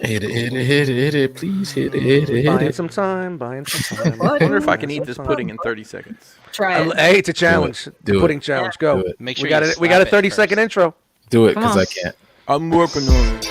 Hit it, please hit it. Buying some time. I wonder if I can eat this pudding in 30 seconds. Try it. Hey, it's a challenge. Do it. Pudding challenge. Go. Do it. Make sure We got you it. We got a slap it 30-second first. intro. Do it, Come because on. I can't. I'm working on it.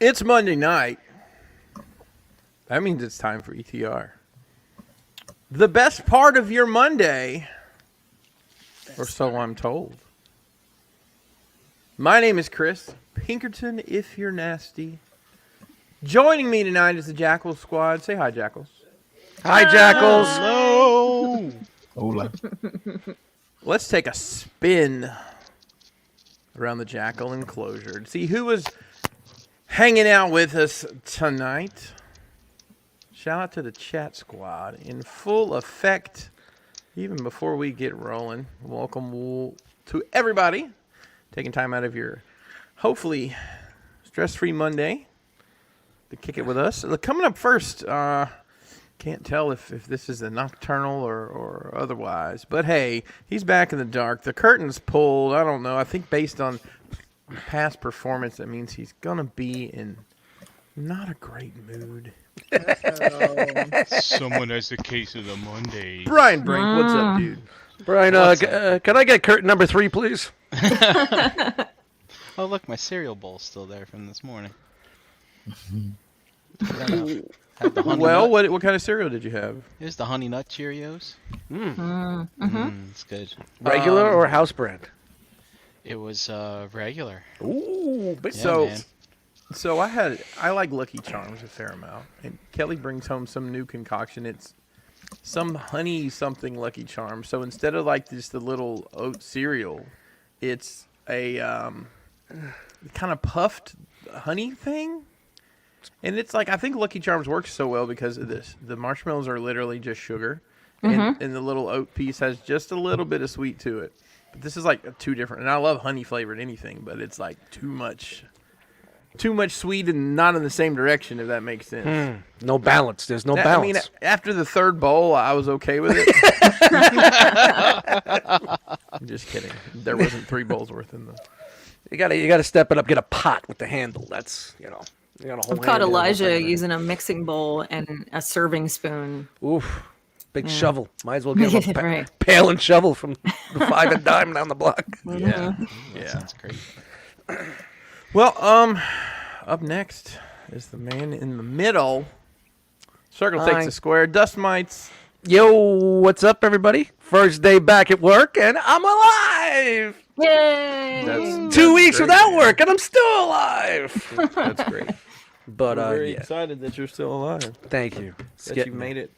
It's Monday night. That means it's time for ETR. The best part of your Monday, or so I'm told. My name is Chris Pinkerton, if you're nasty. Joining me tonight is the Jackals squad. Say hi, Jackals. Hi, Jackals. No. Hola. Let's take a spin around the Jackal enclosure to see who was hanging out with us tonight. Shout out to the chat squad in full effect even before we get rolling. Welcome to everybody taking time out of your hopefully stress-free Monday to kick it with us. Coming up first, can't tell if this is a nocturnal or otherwise, but hey, he's back in the dark. The curtain's pulled. I don't know. I think based on past performance, that means he's gonna be in not a great mood. Someone has the case of the Monday. Brian Brink, what's up, dude? Brian, can I get curtain number 3, please? Oh, look, my cereal bowl's still there from this morning. Well, what kind of cereal did you have? Here's the Honey Nut Cheerios. It's good. Regular or house brand? It was regular. Ooh, big Yeah, So I like Lucky Charms a fair amount, and Kelly brings home some new concoction. It's some honey something Lucky Charms. So instead of like just the little oat cereal, it's a kind of puffed honey thing. And it's like, I think Lucky Charms works so well because of this. The marshmallows are literally just sugar, and the little oat piece has just a little bit of sweet to it. But this is like two different, and I love honey flavored anything, but it's like too much sweet and not in the same direction, if that makes sense. No balance. There's no balance. I mean, after the third bowl, I was okay with it. I'm just kidding. There wasn't 3 bowls worth in the. You gotta step it up. Get a pot with the handle. That's you got a whole. I've caught hand in the Elijah thing. using a mixing bowl and a serving spoon. Oof, big shovel. Might as well give him a Right. pail and shovel from the 5 and dime down the block. Yeah. That's great. Well, up next is the man in the middle. Circle takes Hi. the square. Dust mites. Yo, what's up, everybody? First day back at work, and I'm alive. Yay! That's 2 weeks great, without man. work, and I'm still alive. That's great. But I'm very yeah, excited that you're still alive. thank you. It's That you getting made it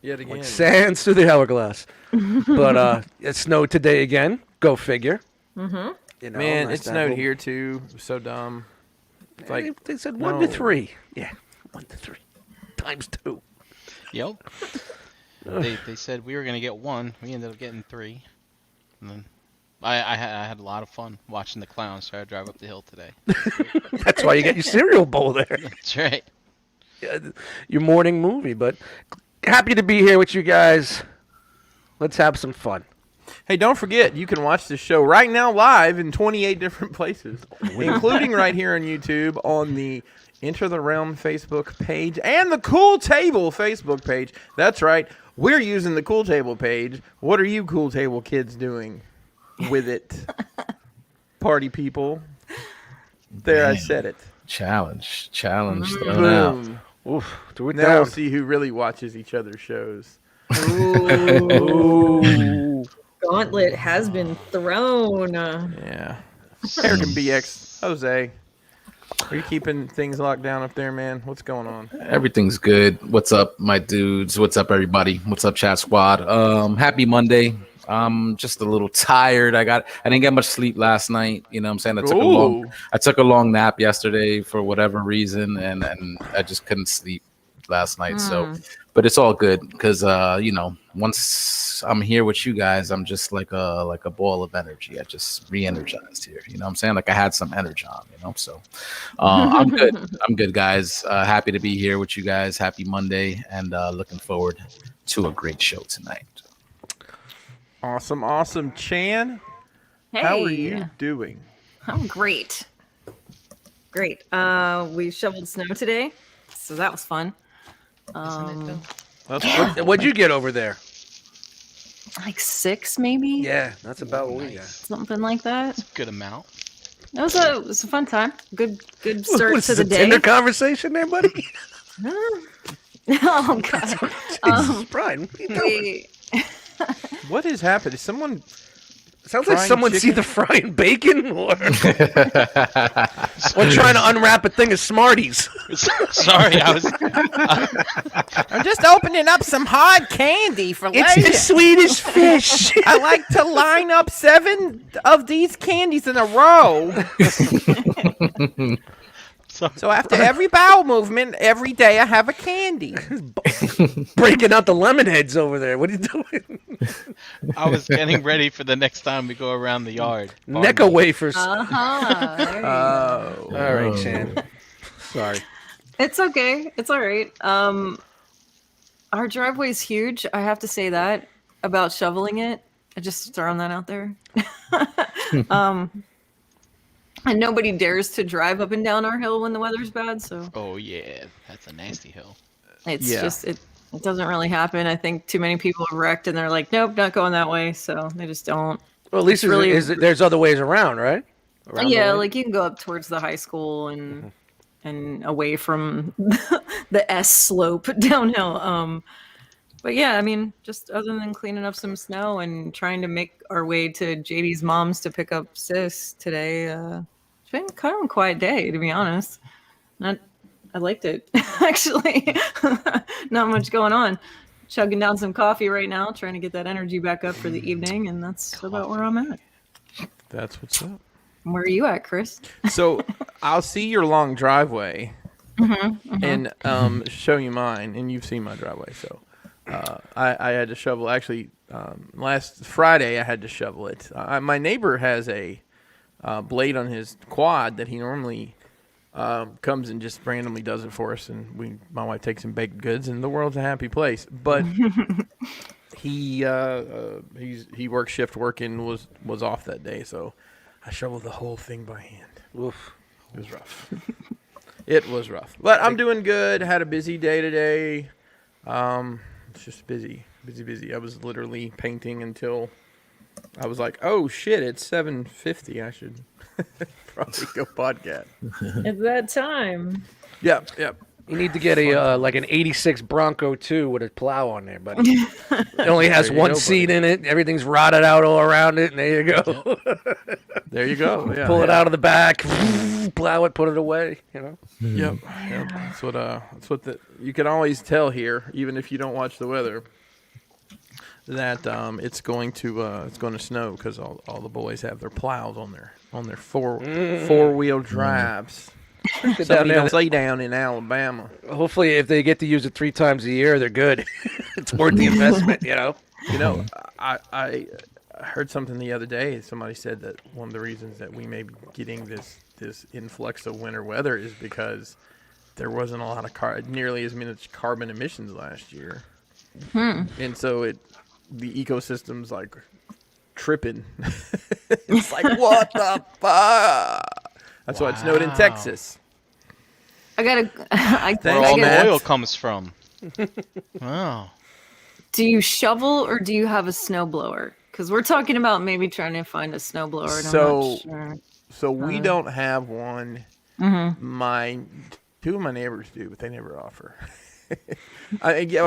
yet again. like sands through the hourglass. But it snowed today again. Go figure. Mm-hmm. You know, Man, nice it to have snowed a- here too. It was so dumb. It's like they said 1 to no. 3. Yeah, 1 to 3 times 2. Yep. They said we were gonna get 1. We ended up getting 3. And then I had a lot of fun watching the clowns try to drive up the hill today. That's why you get your cereal bowl there. That's right. Your morning movie. But happy to be here with you guys. Let's have some fun. Hey, don't forget, you can watch this show right now live in 28 different places, including right here on YouTube on the Enter the Realm Facebook page and the Cool Table Facebook page. That's right. We're using the Cool Table page. What are you Cool Table kids doing with it? party people. There, I Damn. said it. Challenge thrown out. Boom. Oof. Do it Now down. we'll see who really watches each other's shows. Ooh. Gauntlet has been thrown. Yeah. Eric and BX. Jose. Are you keeping things locked down up there, man? What's going on? Everything's good. What's up, my dudes? What's up, everybody? What's up, chat squad? Happy Monday. I'm just a little tired. I didn't get much sleep last night. You know what I'm saying? I took a long nap yesterday for whatever reason, and I just couldn't sleep last night. So, but it's all good because once I'm here with you guys, I'm just like a ball of energy. I just re-energized here. You know what I'm saying? Like I had some energy on, so I'm good. I'm good, guys. Happy to be here with you guys. Happy Monday, and looking forward to a great show tonight. Awesome. Chan, Hey. how are you doing? I'm great. Great. We shoveled snow today, so that was fun. Isn't it though? What'd you get over there? Like 6 maybe? Yeah, that's about what we got. Something like that. Good amount. It was a fun time. Good start What's to the this, a day. Tinder conversation there, buddy? Oh god. Jesus, Brian, what are you doing? We, What has happened? Is someone Sounds like frying someone see chicken? the frying bacon or trying to unwrap a thing of Smarties. Sorry, I was. I'm just opening up some hard candy for It's the Swedish fish. I like to line up 7 of these candies in a row. So after every bowel movement, every day I have a candy. Breaking out the lemon heads over there. What are you doing? I was getting ready for the next time we go around the yard. NECA wafers. uh-huh. There you go. All right, Shan. Sorry. It's okay. It's all right. Our driveway's huge. I have to say that about shoveling it. I just throwing that out there. And nobody dares to drive up and down our hill when the weather's bad. So Oh yeah, that's a nasty hill. it's Yeah. just it doesn't really happen. I think too many people have wrecked and they're like, nope, not going that way. So they just don't. Well, at least there's other ways around, right? Around Yeah, the way? like you can go up towards the high school and away from the S slope downhill. But yeah, I mean, just other than cleaning up some snow and trying to make our way to JD's mom's to pick up Sis today, it's been kind of a quiet day, to be honest. I liked it, actually. Not much going on. Chugging down some coffee right now, trying to get that energy back up for the evening, and that's about where I'm at. That's what's up. Where are you at, Chris? So I'll see your long driveway and show you mine, and you've seen my driveway. So I had to shovel. Actually, last Friday I had to shovel it. My neighbor has a blade on his quad that he normally comes and just randomly does it for us, and my wife takes him baked goods, and the world's a happy place. But he works shift work and was off that day, so I shoveled the whole thing by hand. Oof. It was rough. It was rough, but I'm doing good. Had a busy day today. It's just busy. I was literally painting until I was like, "Oh shit, it's 7:50. I should probably go podcast." It's that time. Yep. You need to get a like an '86 Bronco 2 with a plow on there, buddy. It only has There you one go, seat in it. Everything's rotted out all around it, and there you go. There you go. Yeah, Pull it out of the back, plow it, put it away. You know. Yep. That's what you can always tell here, even if you don't watch the weather, that it's going to snow because all the boys have their plows on their four-wheel drives. Somebody don't say down in Alabama. Hopefully, if they get to use it 3 times a year, they're good. It's worth the investment, you know. You know, I heard something the other day. Somebody said that one of the reasons that we may be getting this influx of winter weather is because there wasn't a lot of nearly as much carbon emissions last year, and so the ecosystem's like tripping. It's like, what the fuck? That's why it snowed in Texas. I gotta. Where all the oil comes from. Oh. Do you shovel or do you have a snowblower? Because we're talking about maybe trying to find a snowblower. So we don't have one. Mm-hmm. Two of my neighbors do, but they never offer.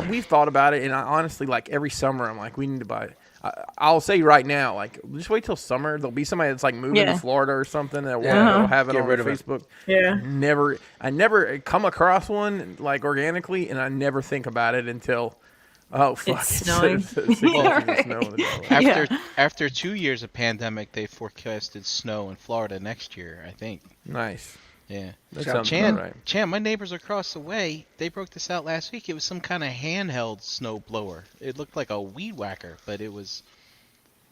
We've thought about it, and I honestly, like every summer, I'm like, we need to buy it. I'll say right now, like, just wait till summer. There'll be somebody that's like moving to Florida or something that will have it on Facebook. Yeah. I never come across one like organically, and I never think about it until. Oh fuck! It's snowing. After 2 years of pandemic, they forecasted snow in Florida next year. I think. Nice. Yeah. That sounds about right. Chan, my neighbors across the way, they broke this out last week. It was some kind of handheld snow blower. It looked like a weed whacker, but it was,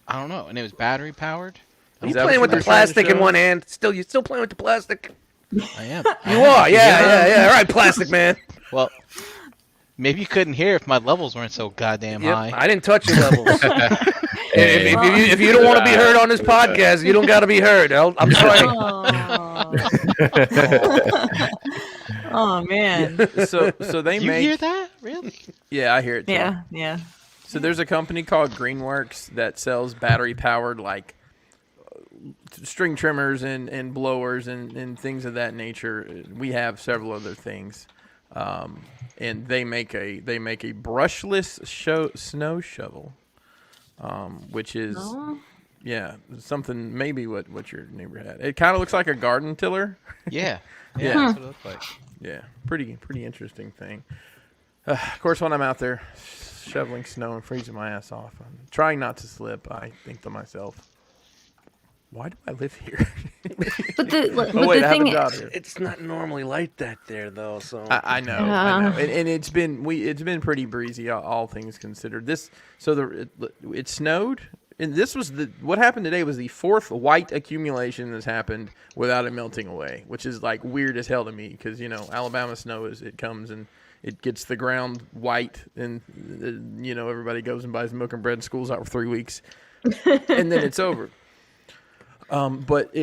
I don't know, and it was battery powered. Are you playing with the plastic in one hand? You still playing with the plastic? I am. You are, yeah. All right, plastic man. Well, maybe you couldn't hear if my levels weren't so goddamn high. I didn't touch your levels. If you don't want to be heard on this podcast, you don't got to be heard. I'm sorry. Oh man. So they you make. You hear that? Really? Yeah, I hear it too. Yeah. So there's a company called Greenworks that sells battery powered like string trimmers and blowers and things of that nature. We have several other things. And they make a brushless snow shovel, which is something maybe what your neighbor had. It kind of looks like a garden tiller. Yeah, Yeah. That's what it looked like. Yeah, pretty interesting thing. Of course, when I'm out there shoveling snow and freezing my ass off, I'm trying not to slip. I think to myself, why do I live here? But the I have thing a job here. It's not normally like that there, though. So I know, and it's been pretty breezy, all things considered. It snowed, and this was what happened today was the fourth white accumulation that's happened without it melting away, which is like weird as hell to me because Alabama snow it comes and it gets the ground white, and everybody goes and buys milk and bread, school's out for 3 weeks, and then it's over. But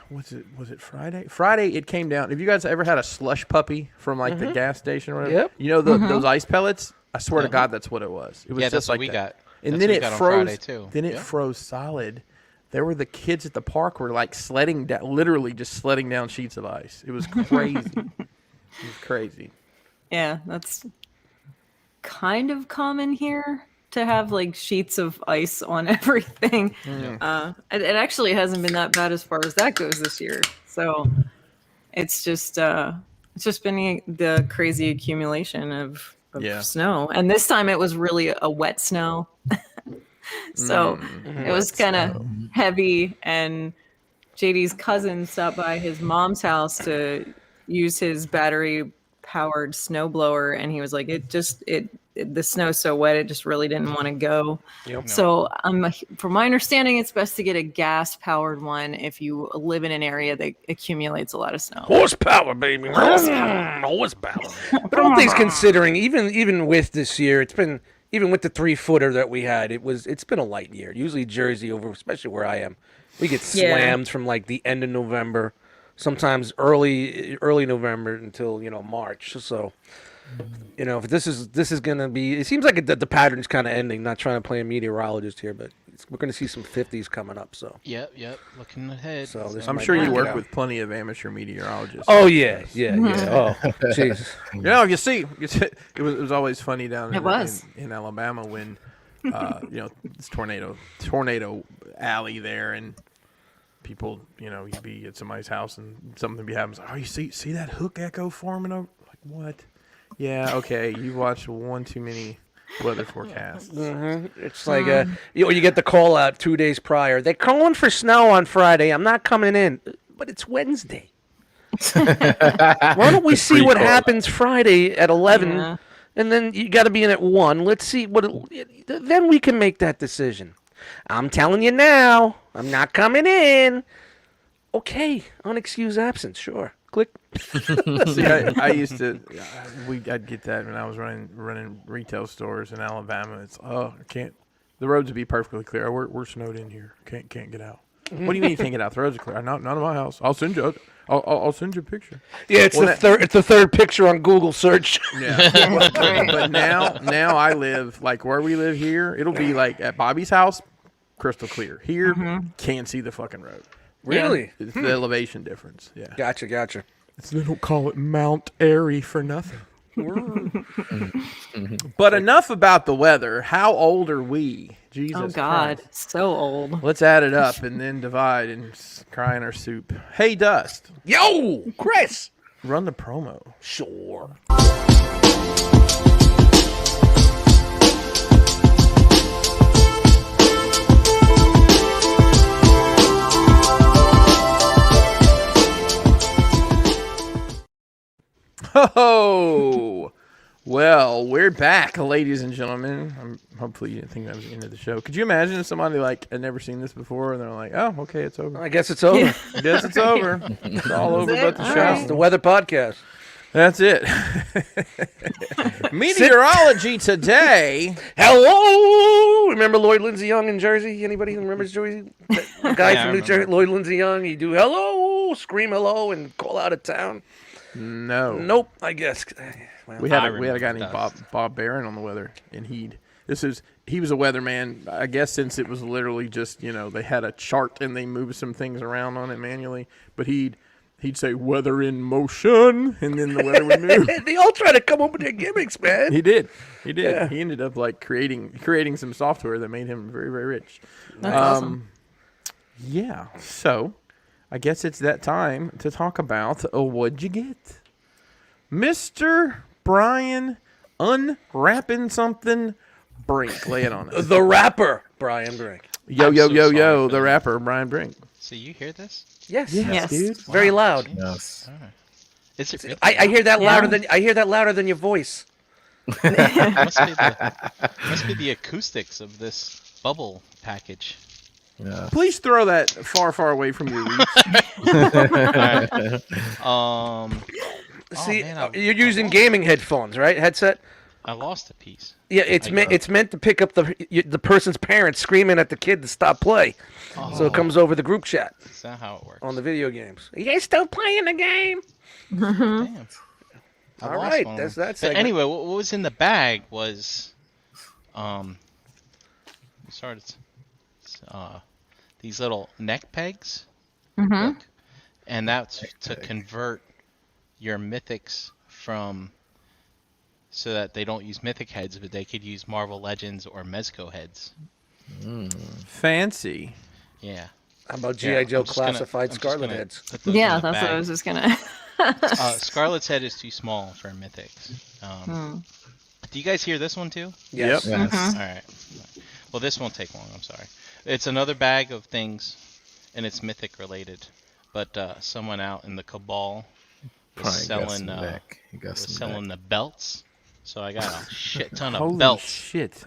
was it Friday? Friday it came down. Have you guys ever had a slush puppy from like the gas station or whatever? Yep. Those ice pellets? I swear to God, that's what it was. It was Yeah, just that's like what we got. And That's then what we it got on froze. Friday, too. Then it froze solid. There were the kids at the park were like sledding down, literally just sledding down sheets of ice. It was crazy. It was crazy. Yeah, that's kind of common here to have like sheets of ice on everything. It actually hasn't been that bad as far as that goes this year. So it's just been the crazy accumulation of snow. And this time it was really a wet snow. So it was kind of heavy, and JD's cousin stopped by his mom's house to use his battery powered snowblower, and he was like, the snow's so wet it just really didn't want to go. So from my understanding, it's best to get a gas powered one if you live in an area that accumulates a lot of snow. Horsepower, baby. Horsepower. But all things considering, even with this year, it's been, even with the 3-footer that we had, it's been a light year. Usually Jersey, especially where I am, we get slammed from like the end of November, sometimes early November until March. So if this is gonna be, it seems like the pattern's kind of ending. Not trying to play a meteorologist here, but we're gonna see some 50s coming up. So Yep. Looking ahead. So I'm sure you work with plenty of amateur meteorologists. Oh yeah. Oh jeez. You see, it was always funny down in Alabama when this tornado alley there, and people, you'd be at somebody's house and something would be happening. Like, oh, you see that hook echo forming over? Like, what? Yeah, okay. You watched one too many weather forecasts. It's like you get the call out 2 days prior. They're calling for snow on Friday. I'm not coming in, but it's Wednesday. Why don't we see what happens Friday at 11, and then you got to be in at 1. Let's see then we can make that decision. I'm telling you now, I'm not coming in. Okay, unexcused absence, sure. Click. See, I used to. I'd get that when I was running retail stores in Alabama. It's I can't. The roads would be perfectly clear. We're snowed in here. Can't get out. What do you mean you can't get out? The roads are clear. Not in my house. I'll send you. I'll send you a picture. Yeah, it's the third picture on Google search. Yeah. But now I live like where we live here. It'll be like at Bobby's house. crystal clear. Here, can't see the fucking road. Really? It's the elevation difference. Yeah. Gotcha. They don't call it Mount Airy for nothing. But enough about the weather. How old are we? Jesus Oh God, Christ. so old. Let's add it up and then divide and cry in our soup. Hey, Dust. Yo, Chris. Run the promo. Sure. Oh, well, we're back, ladies and gentlemen. Hopefully you didn't think that was the end of the show. Could you imagine if somebody like had never seen this before and they're like, "Oh, okay, it's over. I guess it's over. Yeah. I guess it's over. It's all over but the All show." right. It's the weather podcast. That's it. Meteorology today. Hello. Remember Lloyd Lindsay Young in Jersey? Anybody who remembers Jersey? The guy Yeah, I from New remember. Jersey, Lloyd Lindsay Young. He do hello, scream hello, and call out of town. No. Nope. I guess. Well, We had I a guy remember named that. Bob Barron on the weather, and he was a weatherman. I guess since it was literally just they had a chart and they moved some things around on it manually, but he'd say weather in motion, and then the weather would move. they all try to come up with their gimmicks, man. He did. Yeah. He ended up like creating some software that made him very, very rich. That's awesome. Yeah. So I guess it's that time to talk about what'd you get, Mr. Brian unwrapping something. Brink, lay it on us. The rapper, Brian Brink. Yo, I'm yo, so yo, sorry yo, for the that. rapper, Brian Brink. So you hear this? Yes. Yes. dude. Very loud. Jeez. Yes. All right. Is it really? I hear that Yeah. louder than your voice. must be the acoustics of this bubble package. Yeah. Please throw that far, far away from your reach. See, man, you're using gaming headphones, right? Headset. I lost a piece. Yeah, it's meant to pick up the person's parents screaming at the kid to stop play, so it comes over the group chat Is that how it works? on the video games. You guys still playing the game? Damn. I All lost right, one. that's that. But segment. anyway, what was in the bag was, sorry, these little neck pegs. Look, and that's to convert your mythics from, so that they don't use mythic heads, but they could use Marvel Legends or Mezco heads. Fancy. Yeah. How about Yeah, GI Joe I'm just gonna- classified I'm just Scarlet gonna heads? put those Yeah, in the that's what I bag. was just gonna. Scarlet's head is too small for mythics. Do you guys hear this one too? Yes. Yep. Yes. All right. Well, this won't take long. I'm sorry. It's another bag of things, and it's mythic related. But someone out in the cabal was Probably got selling some back. He got some selling the belts. So I got a shit ton of Holy belts. shit.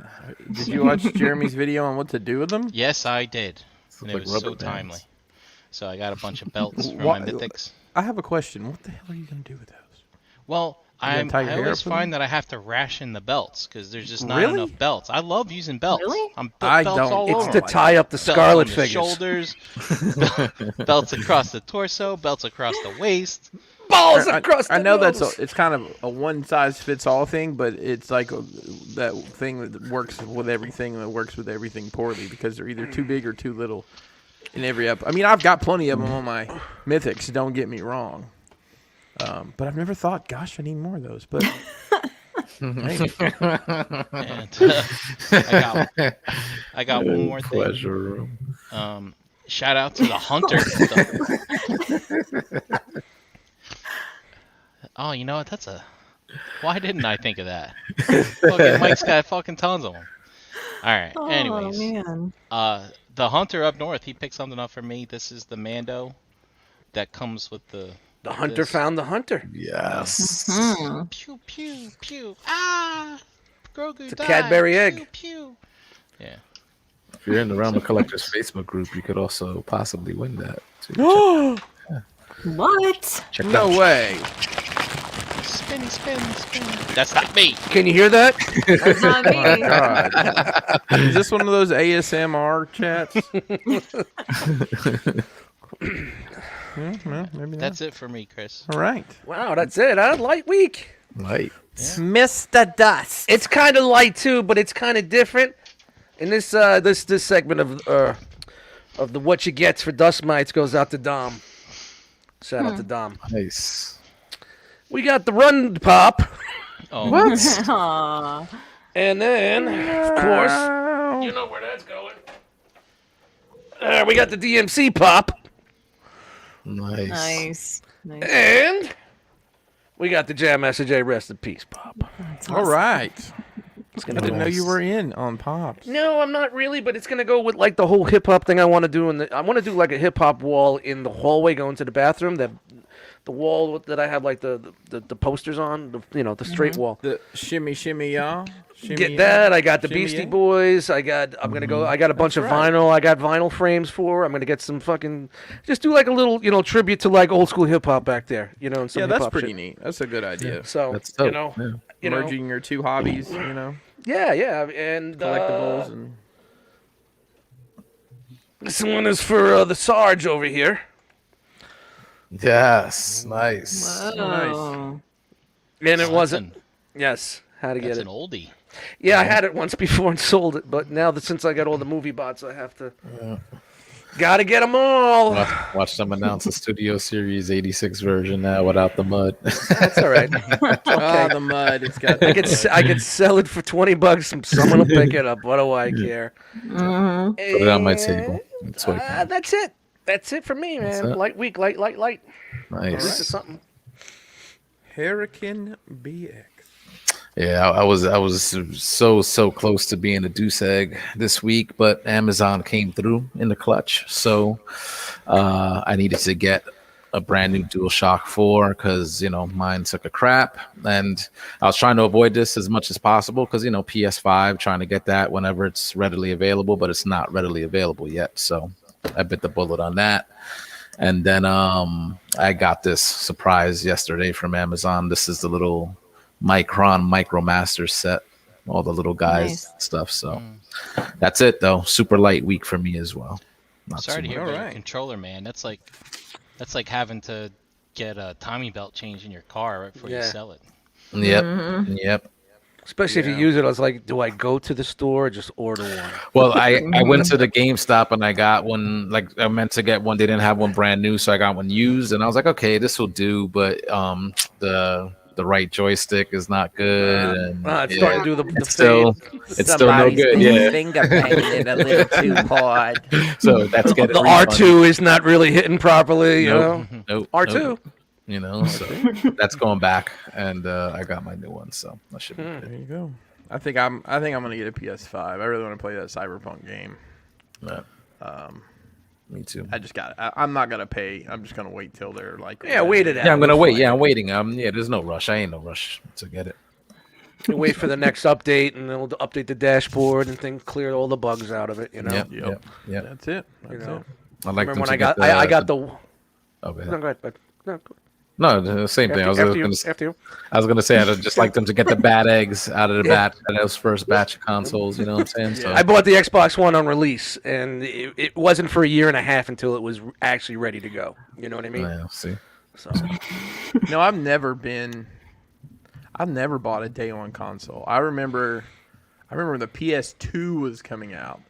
Did you watch Jeremy's video on what to do with them? Yes, I did. And it like was so rubber bands. timely. So I got a bunch of belts for Why- my mythics. I have a question. What the hell are you going to do with those? Well, gonna tie your I hair always up with find them? that I have to ration the belts because there's just not Really? enough belts. I love using belts. Really? I'm I belts don't. all It's over. to tie up the Belts Scarlet on the figures. shoulders, belts across the torso, belts across the waist. Balls across the I know nose. it's kind of a one size fits all thing, but it's like that thing that works with everything that works with everything poorly because they're either too big or too little in every I mean, I've got plenty of them on my mythics. Don't get me wrong, but I've never thought, gosh, I need more of those. But hey, And I got one more thing. Pleasure room. Shout out to the hunter. Oh, you know what? That's a. Why didn't I think of that? Fucking Mike's got fucking tons of them. All right. Oh Anyways, man. the hunter up north, he picked something up for me. This is the Mando that comes with the. The hunter this. found the hunter. Yes. Pew pew pew. Ah, Grogu It's a died. Cadbury Pew, egg. Pew. Yeah. If you're in the Realm of Collectors Facebook group, you could also possibly win that. Too. What? Check it no out. way. Spin, spin, spin. That's not me. Can you hear that? That's not me. God. Is this one of those ASMR chats? Well, maybe not. That's it for me, Chris. All right. Wow, that's it. Huh? Light week. Light. Mr. Dust. It's kind of light too, but it's kind of different. And this segment of the what you gets for Dust Mites goes out to Dom. Shout out to Dom. Nice. We got the Run Pop. Oh, Aw. And then, of course, you know where that's going. We got the DMC Pop. Nice. Nice. And we got the Jam Master J Rest in Peace Pop. All right. I Gonna didn't know you were in on Pops. No, I'm not really, but it's gonna go with like the whole hip hop thing I want to do. I want to do like a hip hop wall in the hallway going to the bathroom. The wall that I have like the posters on, the straight wall. The shimmy, y'all. Get that. I got the shimmy, Beastie yeah. Boys. I'm gonna go. I got a bunch of vinyl. I got vinyl frames for. I'm gonna get some fucking. Just do like a little, tribute to like old school hip hop back there. And some Yeah, that's hip-hop pretty shit. neat. That's a good idea. So That's dope. Yeah. Merging your two hobbies, Yeah, and collectibles and. this one is for the Sarge over here. Yes. Nice. Whoa. And it Oh, wasn't. Yes, how to get that's it. an oldie. Yeah, I had it once before and sold it, but now that since I got all the movie bots, I have to. Gotta get them all. Watch them announce a Studio Series 86 version now without the mud. That's all right. Oh, the mud. It's got. I could sell it for $20 and someone will pick it up. What do I care? Mm-hmm. Put it on my table. That's what That's it. That's it for me, man. it. Light week, light. This nice. is something. Hurricane BX. Yeah, I was so close to being a deuce egg this week, but Amazon came through in the clutch. So I needed to get a brand new DualShock 4 because mine took a crap, and I was trying to avoid this as much as possible because PS5, trying to get that whenever it's readily available, but it's not readily available yet. So I bit the bullet on that. And then I got this surprise yesterday from Amazon. This is the little Micron Micromaster set, all the little guys Nice. stuff. So that's it though. Super light week for me as well. Not Sorry to too hear much. about your Alright. controller, man. That's like having to get a timing belt change in your car right before you Yeah. sell it. Yep. Especially if you use it, I was like, do I go to the store or just order one? Well, I went to the GameStop and I got one. Like I meant to get one, they didn't have one brand new, so I got one used, and I was like, okay, this will do. But the right joystick is not good, and It's starting to do the it's still no good. Yeah, Finger painted a little too hard. so that's getting the R2 is not really hitting properly, Nope. R2. So that's going back, and I got my new one, so that should be good. There you go. I think I'm gonna get a PS5. I really want to play that Cyberpunk game. Yeah. Me too. I just got. I'm not gonna pay. I'm just gonna wait till they're like. Yeah, wait it out. Yeah, I'm gonna It's wait. fine. Yeah, I'm waiting. There's no rush. I ain't no rush to get it. You wait for the next update, and then we'll update the dashboard and then clear all the bugs out of it. Yep. Yep. Yep. That's it. That's know. it. I like Remember them when to I get got I got the Oh, go ahead. no, go ahead, bud. No, go No, the same thing. after you. I was gonna say I'd just like them to get the bad eggs out of the bat, those first batch of consoles. You know what I'm saying? So I bought the Xbox One on release, and it wasn't for a year and a half until it was actually ready to go. You know what I mean? yeah, see. So No, I've never bought a day one console. I remember when the PS2 was coming out.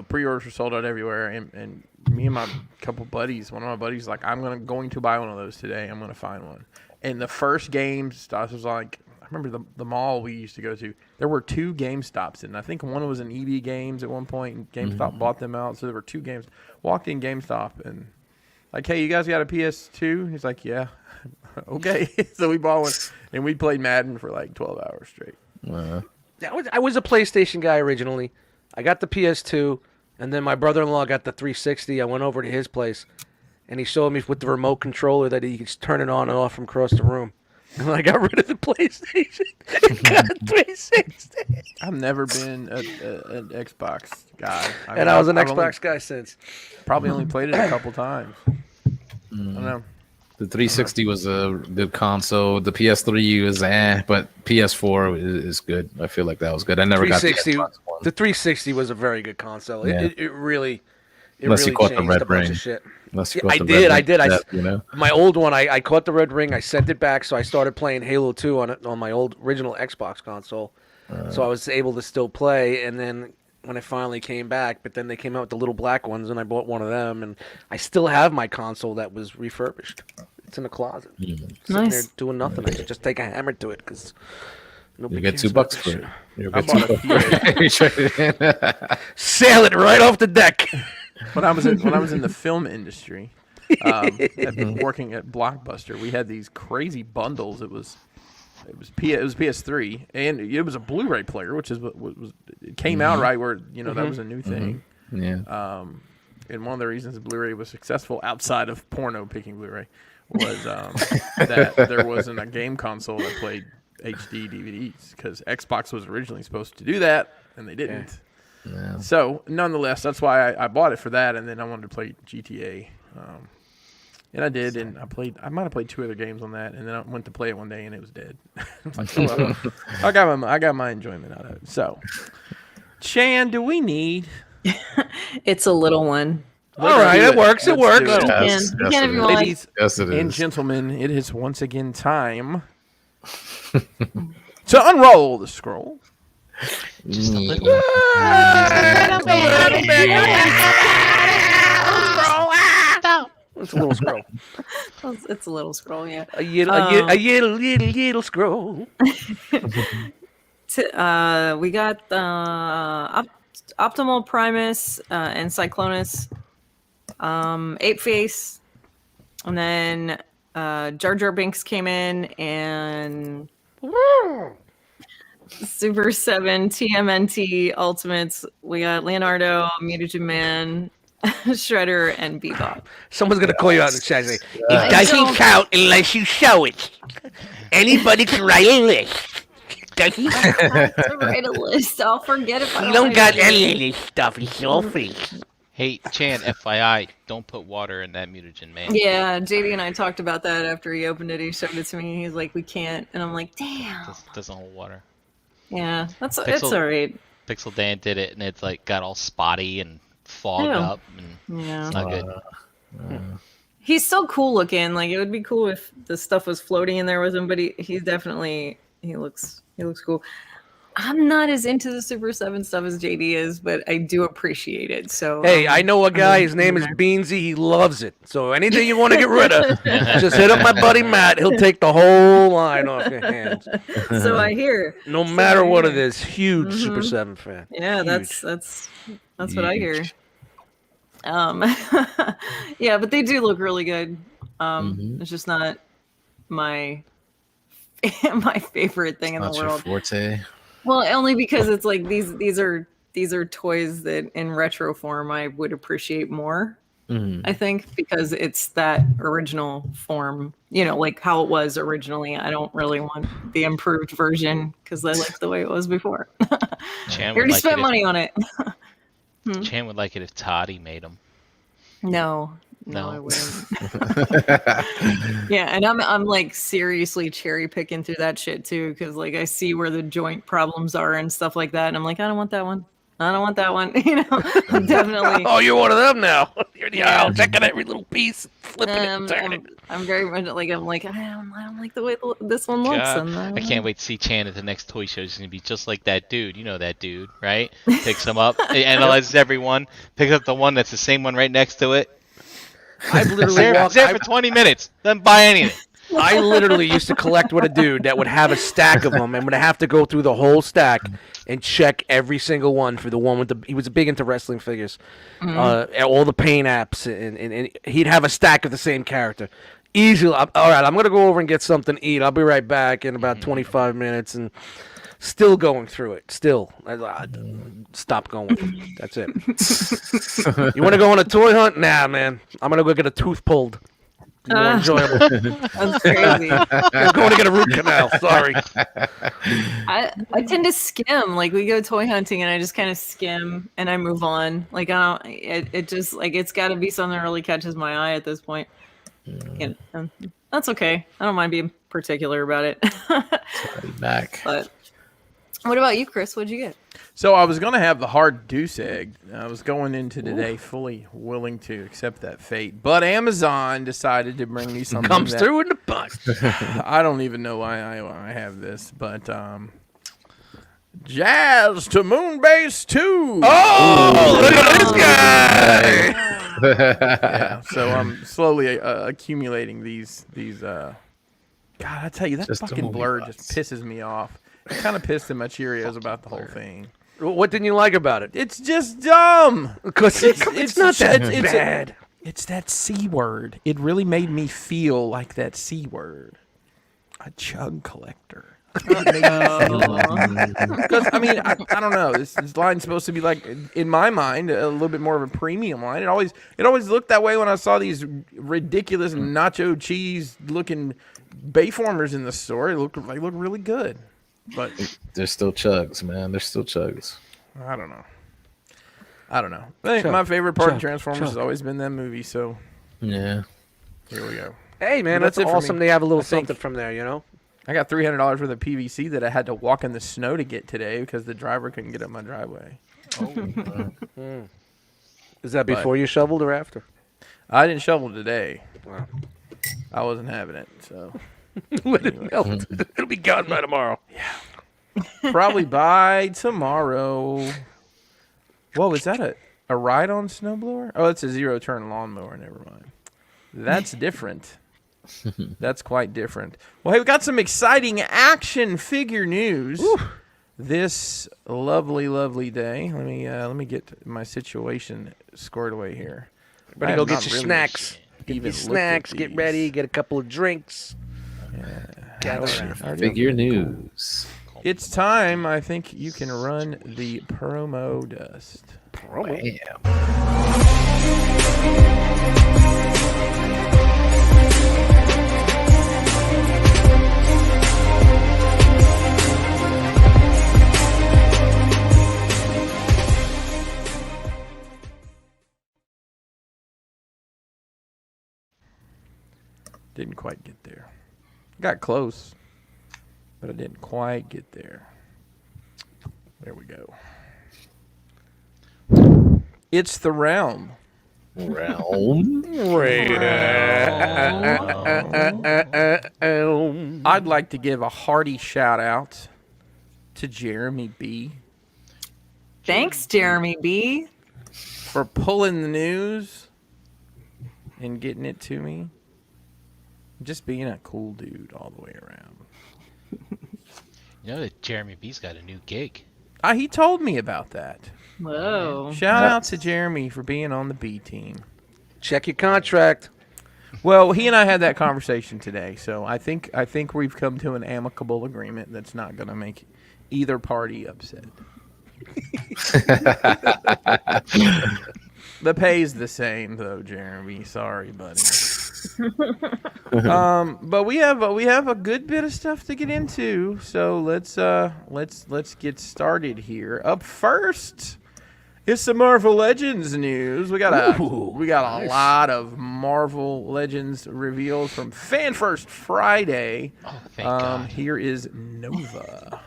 Pre-orders were sold out everywhere, and me and my couple buddies, one of my buddies, like, I'm going to buy one of those today. I'm gonna find one. And the first games, I was like, I remember the mall we used to go to. There were 2 GameStops, and I think one was an EB Games at one point, and GameStop bought them out. So there were 2 games. Walked in GameStop and like, hey, you guys got a PS2? He's like, yeah. Okay. So we bought one, and we played Madden for like 12 hours straight. I was a PlayStation guy originally. I got the PS2, and then my brother-in-law got the 360. I went over to his place, and he showed me with the remote controller that he could just turn it on and off from across the room. And I got rid of the PlayStation and got a 360. I've never been an Xbox guy. And I was an I've Xbox guy since. Probably only played it a couple times. I don't know. The 360 was a good console. The PS3 was but PS4 is good. I feel like that was good. I never got the 360. Xbox One. The 360 was a very good console. Yeah. It really, Unless you caught the changed red a bunch ring. of shit. Unless you Yeah, got the red I did. ring set, you know? My old one, I caught the red ring. I sent it back, so I started playing Halo 2 on my old original Xbox console. So I was able to still play, and then when I finally came back, but then they came out with the little black ones, and I bought one of them, and I still have my console that was refurbished. It's in the closet. Sitting there doing nothing. I should just take a hammer to it, because You get $2 for it. You I get bought a $2. Sail it right off the deck. when I was in the film industry, working at Blockbuster, we had these crazy bundles. It was PS3, and it was a Blu-ray player, which is what was it came out right where that was a new thing. Yeah. And one of the reasons Blu-ray was successful outside of porno picking Blu-ray was that there wasn't a game console that played HD DVDs, because Xbox was originally supposed to do that, and they didn't. Yeah. So, nonetheless, that's why I bought it for that, and then I wanted to play GTA. And I did, and I might have played 2 other games on that, and then I went to play it one day, and it was dead. I got my enjoyment out of it. So, Chan, do we need... It's a little one. All right, it works. It works. do it. Yes, You can if you want. Ladies Yes, it and is. gentlemen, it is once again time to unroll the scroll. Just a little. It's a little scroll. It's a little scroll, yeah. A little scroll. We got Optimal Primus and Cyclonus, Ape Face, and then Jar Jar Binks came in, and Super 7 TMNT Ultimates. We got Leonardo, Mutagen Man, Shredder, and Bebop. Someone's gonna call you out in the chat and say, I "It doesn't don't- count unless you show it. Anybody can write a list. Doesn't? I have to write a list. I'll forget if I You don't write got it. any of this stuff. It's all free." Hey, Chan, FYI, don't put water in that mutagen, man. Yeah, JD and I talked about that after he opened it. He showed it to me. He's like, "We can't," and I'm like, "Damn." Doesn't hold water. Yeah, it's Pixel- all right. Pixel Dan did it, and it's like got all spotty and fogged Yeah. up, and Yeah. it's not good. He's still cool looking. Like, it would be cool if the stuff was floating in there with him, but he's definitely he looks cool. I'm not as into the Super 7 stuff as JD is, but I do appreciate it. So Hey, I know a guy. His name is Beansy. He loves it. So anything you want to get rid of, just hit up my buddy Matt. He'll take the whole line off your hands. so I hear. No matter what it is. Huge Super 7 fan. Yeah, Huge. that's what I hear. Yeah, but they do look really good. It's just not my my favorite thing in Not the your world. forte. Well, only because it's like these are toys that in retro form I would appreciate more. I think, because it's that original form, like how it was originally. I don't really want the improved version because I like the way it was before. Chan I already would like spent it money on it. if, Chan would like it if Toddy made them. No, No. I wouldn't. Yeah, and I'm like seriously cherry picking through that shit too, because like I see where the joint problems are and stuff like that, and I'm like, I don't want that one. I don't want that one. Definitely. Oh, you're one of them now. You're in the Yeah. aisle, checking every little piece, flipping it, and turning it. I'm very much like I don't like the way this one looks. God, And, I can't wait to see Chan at the next toy show. He's gonna be just like that dude. You know that dude, right? Picks them up, he analyzes everyone, picks up the one that's the same one right next to it. I've It's literally there, walked. it's there for 20 minutes. Doesn't buy anything. I literally used to collect with a dude that would have a stack of them and would have to go through the whole stack and check every single one for the one with the. He was big into wrestling figures, all the paint apps, and he'd have a stack of the same character. Easily, all right. I'm gonna go over and get something to eat. I'll be right back in about 25 minutes, and still going through it. Still, stop going with it. That's it. You want to go on a toy hunt? Nah, man. I'm gonna go get a tooth pulled. More enjoyable. that's crazy. I'm going to get a root canal. Sorry. I tend to skim. Like, we go toy hunting, and I just kind of skim and I move on. Like, I don't. It just like it's got to be something that really catches my eye at this point. And that's okay. I don't mind being particular about it. Back. But what about you, Chris? What'd you get? So I was going to have the hard deuce egg. I was going into today fully willing to accept that fate. But Amazon decided to bring me something Comes that through in the bunch. I don't even know why I have this. But Jazz to Moonbase 2. Oh, look at this guy! Yeah, so I'm slowly accumulating these. God, I tell you, that Just fucking movie blur bots. just pisses me off. It kind of pissed in my Cheerios about the whole thing. What didn't you like about it? It's just dumb. Because it's not that bad. It's that C word. It really made me feel like that C word. A chug collector. Because I mean, I don't know. This line's supposed to be like, in my mind, a little bit more of a premium line. It always looked that way when I saw these ridiculous nacho cheese looking Bayformers in the store. They look really good. But They're still chugs, man. They're still chugs. I don't know. I think my favorite part of Transformers has always been that movie. So Yeah. here we go. Hey, man, That's that's it for awesome. me. They have a little I think- something from there, you know? I got $300 worth of PVC that I had to walk in the snow to get today because the driver couldn't get up my driveway. Is that before you shoveled or after? I didn't shovel today. Wow. I wasn't having it, so Let it melt. It'll be gone by tomorrow. probably by tomorrow. Whoa, is that a ride-on snowblower? Oh, it's a zero-turn lawnmower. Never mind. That's different. That's quite different. Well, hey, we got some exciting action figure news. This lovely, lovely day. Let me get my situation squared away here. Everybody I go have get not your really snacks. Get even your looked at snacks. Get these. ready. Get a couple of drinks. Gather around. Figure news. It's time. I think you can run the promo dust. Bam. Didn't quite get there. Got close, but I didn't quite get there. There we go. It's the realm. Realm. I'd like to give a hearty shout out to Jeremy B Thanks, Jeremy B. for pulling the news and getting it to me. Just being a cool dude all the way around. You know that Jeremy B's got a new gig. He told me about that. Whoa. Shout out to Jeremy for being on the B team. Check your contract. Well, he and I had that conversation today, so I think we've come to an amicable agreement that's not going to make either party upset. The pay's the same though, Jeremy. Sorry, buddy. But we have a good bit of stuff to get into, so let's get started here. Up first is some Marvel Legends news. We got a lot of Marvel Legends reveals from Fan First Friday. Oh, thank God. Here is Nova.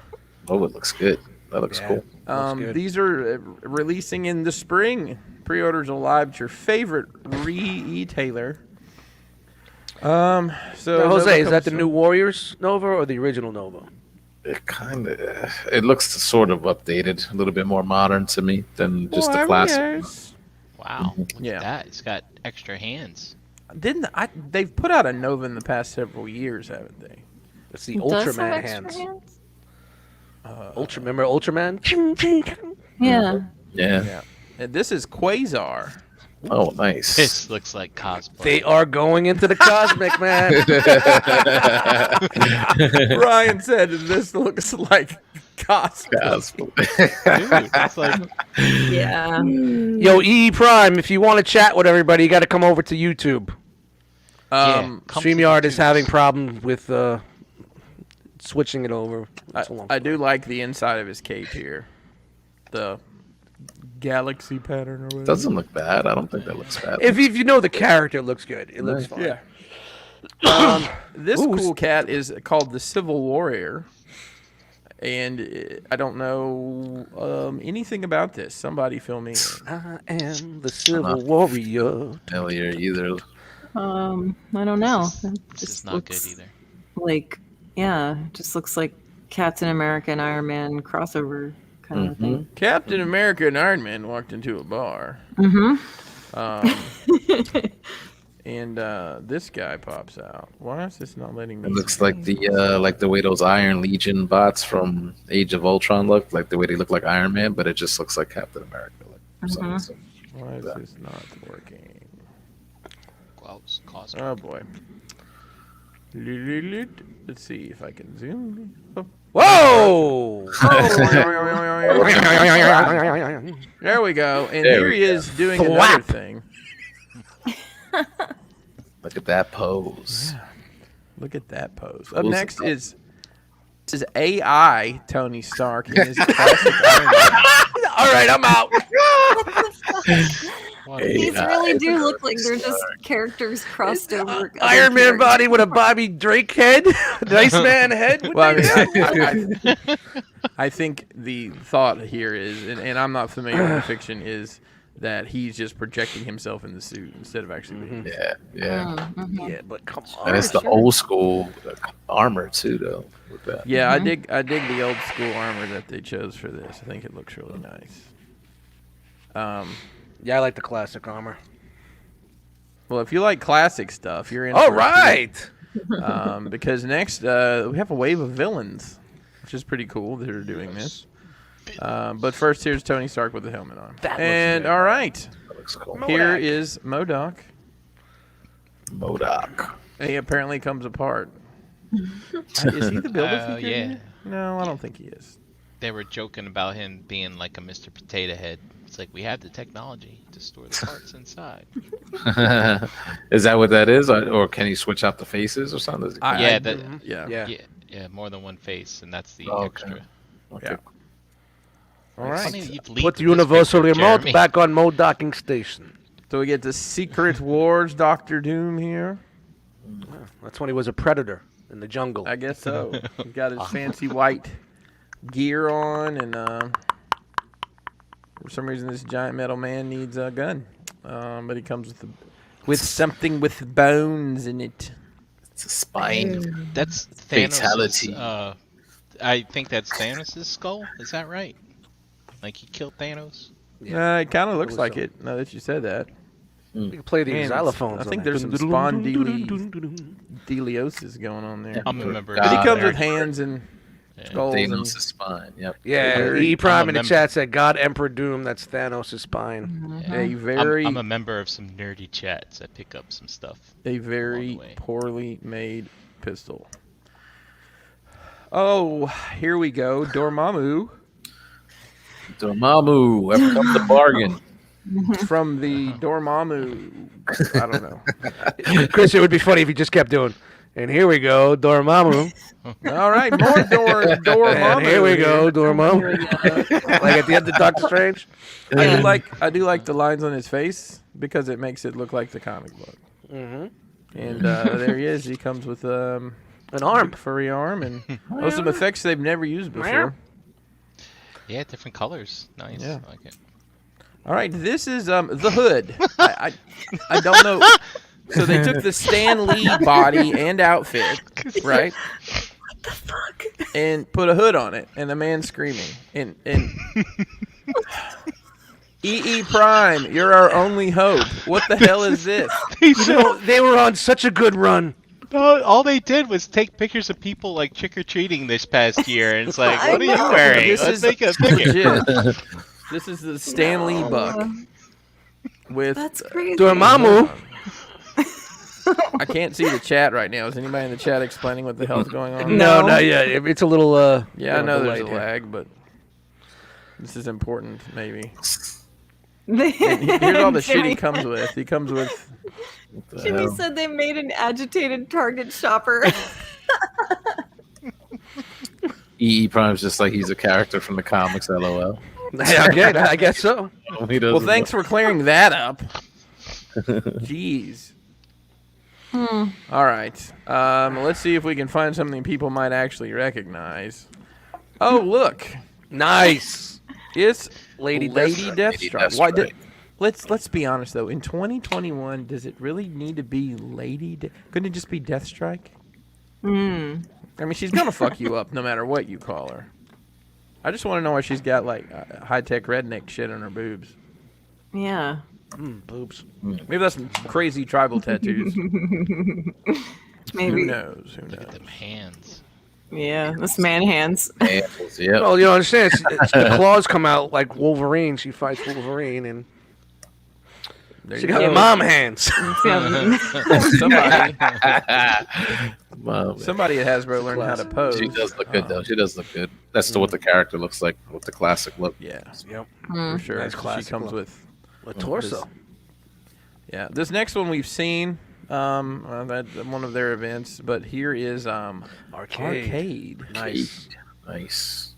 Oh, it looks good. That looks cool. good. These are releasing in the spring. Pre-orders are live at your favorite retailer. So Now, Nova Jose, is that comes the new Warriors Nova or the original Nova? It looks sort of updated, a little bit more modern to me than just the classic. Warriors. Wow. Look Yeah. at that. It's got extra hands. They've put out a Nova in the past several years, haven't they? That's the Does have Ultraman extra hands. Remember Ultraman? Yeah. Yeah. And this is Quasar. Oh, nice. This looks like cosplay. They are going into the cosmic, man. Ryan said this looks like cosplay. Dude, it's like Yeah. Yo, E Prime, if you want to chat with everybody, you got to come over to YouTube. come to StreamYard the is tubes. having problems with switching it over. It's a long I do like the inside of his cape here. The galaxy pattern or whatever. Doesn't look bad. I don't think that looks bad. If you know the character, it looks good. It looks fine. Yeah. This cool cat is called the Civil Warrior. And I don't know anything about this. Somebody fill me in. I am the Civil Warrior. Familiar either. I don't know. It This is just not good looks either. like, yeah, it just looks like Captain America and Iron Man crossover kind of thing. Captain America and Iron Man walked into a bar. And this guy pops out. Why is this not letting me? It looks like the way those Iron Legion bots from Age of Ultron look, like the way they look like Iron Man, but it just looks like Captain America. Like, Why is this not working? Gloves cost. Oh boy. Let's see if I can zoom. Oh. Whoa! There we go. And There here we he is doing another Thwap. thing. Look at that pose. Look at that pose. Up next is AI Tony Stark in his classic Iron Man. All right, I'm out. These really do look like they're just characters crossed over. Iron Man body with a Bobby Drake head, Nice Man head. Well, I mean, I think the thought here is, and I'm not familiar with the fiction, is that he's just projecting himself in the suit instead of actually being. Yeah. Yeah, but come on. And it's the old school armor too, though. With that. Yeah, I dig the old school armor that they chose for this. I think it looks really nice. Yeah, I like the classic armor. Well, if you like classic stuff, you're in. All for a right. treat. Because next we have a wave of villains, which is pretty cool that they're doing this. But first, here's Tony Stark with the helmet on. And all right, That looks cool. here is MODOK. MODOK. He apparently comes apart. Is he the builder? Yeah. No, I don't think he is. They were joking about him being like a Mr. Potato Head. It's like, we have the technology to store the parts inside. Is that what that is, or can he switch out the faces or something? Yeah, Yeah. Yeah, more than one face, and that's the Okay. extra. Yeah. All It's right. funny that you've leaked Put the this universal picture, remote Jeremy. back on mode docking station. So we get the Secret Wars Doctor Doom here. That's when he was a predator in the jungle. I guess so. He's got his fancy white gear on, and for some reason this giant metal man needs a gun. But he comes with something with bones in it. It's a spine. That's Fatality. Thanos', I think that's Thanos' skull. Is that right? Like he killed Thanos? It kind of looks was like so. it, now that you said that. You can play the Man, xylophones. I on think that. there's some spondylosis going on there. I'm a member. But he God, comes with Eric. hands and skulls. And, Thanos' spine. Yep. Yeah, E Prime in the chat said, God Emperor Doom, that's Thanos' spine. a very, I'm a member of some nerdy chats that pick up some stuff. a very poorly made pistol. Oh, here we go. Dormammu Dormammu, ever come to bargain? from the Dormammu. I don't know. Chris, it would be funny if he just kept doing, and here we go, Dormammu. All right, more Dormammu. And here we go, Dormammu. Like at the end of Doctor Strange. I do like the lines on his face because it makes it look like the comic book. Mm-hmm. And there he is. He comes with An arm. big furry arm and some effects they've never used before. Yeah, different colors. Nice. Yeah. I like it. All right, this is the hood. I don't know. So they took the Stan Lee body and outfit, right? What the fuck? And put a hood on it, and a man screaming. And EE Prime, you're our only hope. What the hell is this? They were on such a good run. No, all they did was take pictures of people like trick or treating this past year, and it's like, what are you wearing? This Let's is take a picture. legit. This is the Stan Lee buck with That's crazy. Dormammu. I can't see the chat right now. Is anybody in the chat explaining what the hell's going on? No, No. not yet. It's a little. Yeah, I know there's a delayed here. lag, but this is important, maybe. Here's Here's all the shit he comes with. He comes with. Jimmy said they made an agitated Target shopper. EE Prime's just like he's a character from the comics. LOL. I guess so. He doesn't Well, thanks for clearing that up. Jeez. All right. Let's see if we can find something people might actually recognize. Oh, look. Nice. It's Lady Lady Deathstrike. Why Deathstrike. let's be honest though. In 2021, does it really need to be Lady? Couldn't it just be Deathstrike? Mm. I mean, she's gonna fuck you up no matter what you call her. I just want to know why she's got like high-tech redneck shit on her boobs. Yeah. Boobs. Maybe that's some crazy tribal tattoos. Who Maybe. knows? Who Look at knows? them hands. Yeah. This man hands. Animals, yep. Well, you understand, it's the claws come out like Wolverine. She fights Wolverine, and There she you got go. mom hands. Somebody, Mom, somebody at Hasbro learned how to pose. she does look good though. She does look good. That's what the character looks like with the classic look. Yeah, Yep. for sure. Nice She classic comes look. with. A torso. Yeah, this next one we've seen at one of their events, but here is Arcade. Nice. Nice.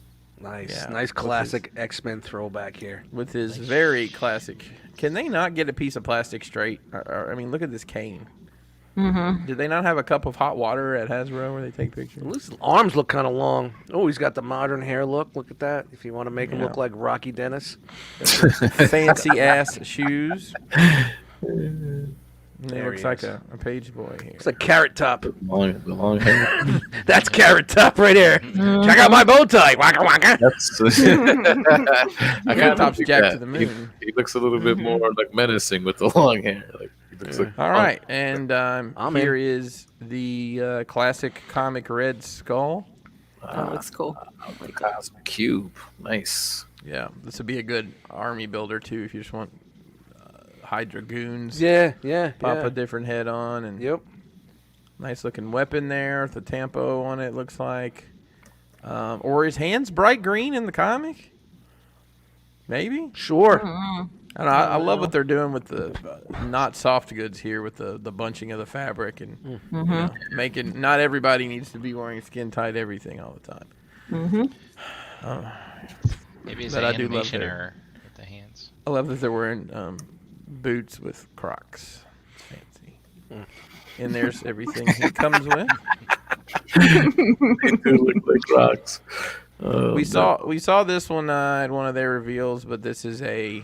Nice. Yeah, Nice with classic X-Men throwback here. with his very classic. Can they not get a piece of plastic straight? I mean, look at this cane. Mm-hmm. Did they not have a cup of hot water at Hasbro where they take pictures? His arms look kind of long. Oh, he's got the modern hair look. Look at that. If you want to make him Yeah. look like Rocky Dennis. Fancy ass shoes. And he There looks he like is. a page boy here. It's like Carrot Top. The long hair. That's Carrot Top right here. Check out my bow tie. Waka waka. That's. I Carrot Top's like jacked that. to the moon. He looks a little bit more like menacing with the long hair. Like he looks like. All right, and I'm here is the classic comic Red Skull. That looks cool. Cosmic Cube. Nice. Yeah, this would be a good army builder too if you just want Hydra goons. Yeah. Pop a different head on and Yep. nice looking weapon there with the tampo on it. Looks like, or his hands bright green in the comic. Maybe. Sure. I don't know, I love what they're doing with the not soft goods here with the bunching of the fabric and you know, making not everybody needs to be wearing skin tight everything all the time. Maybe it's But an I do love animation their- error with the hands. I love that they're wearing boots with Crocs. It's fancy. And there's everything he comes with. They do look like rocks. We saw this one at one of their reveals, but this is a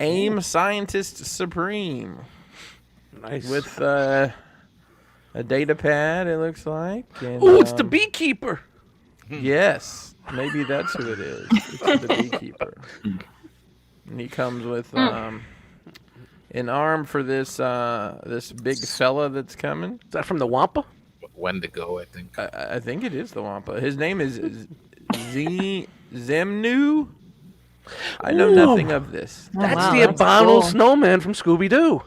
AIM Scientist Supreme Nice. with a data pad. It looks like. And, Oh, it's the beekeeper. Yes, maybe that's who it is. It's the beekeeper. And he comes with an arm for this this big fella that's coming. Is that from the Wampa? Wendigo, I think. I think it is the Wampa. His name is Zemnu. I know Ooh. nothing of this. Oh, That's wow, the that's abominable cool. snowman from Scooby Doo.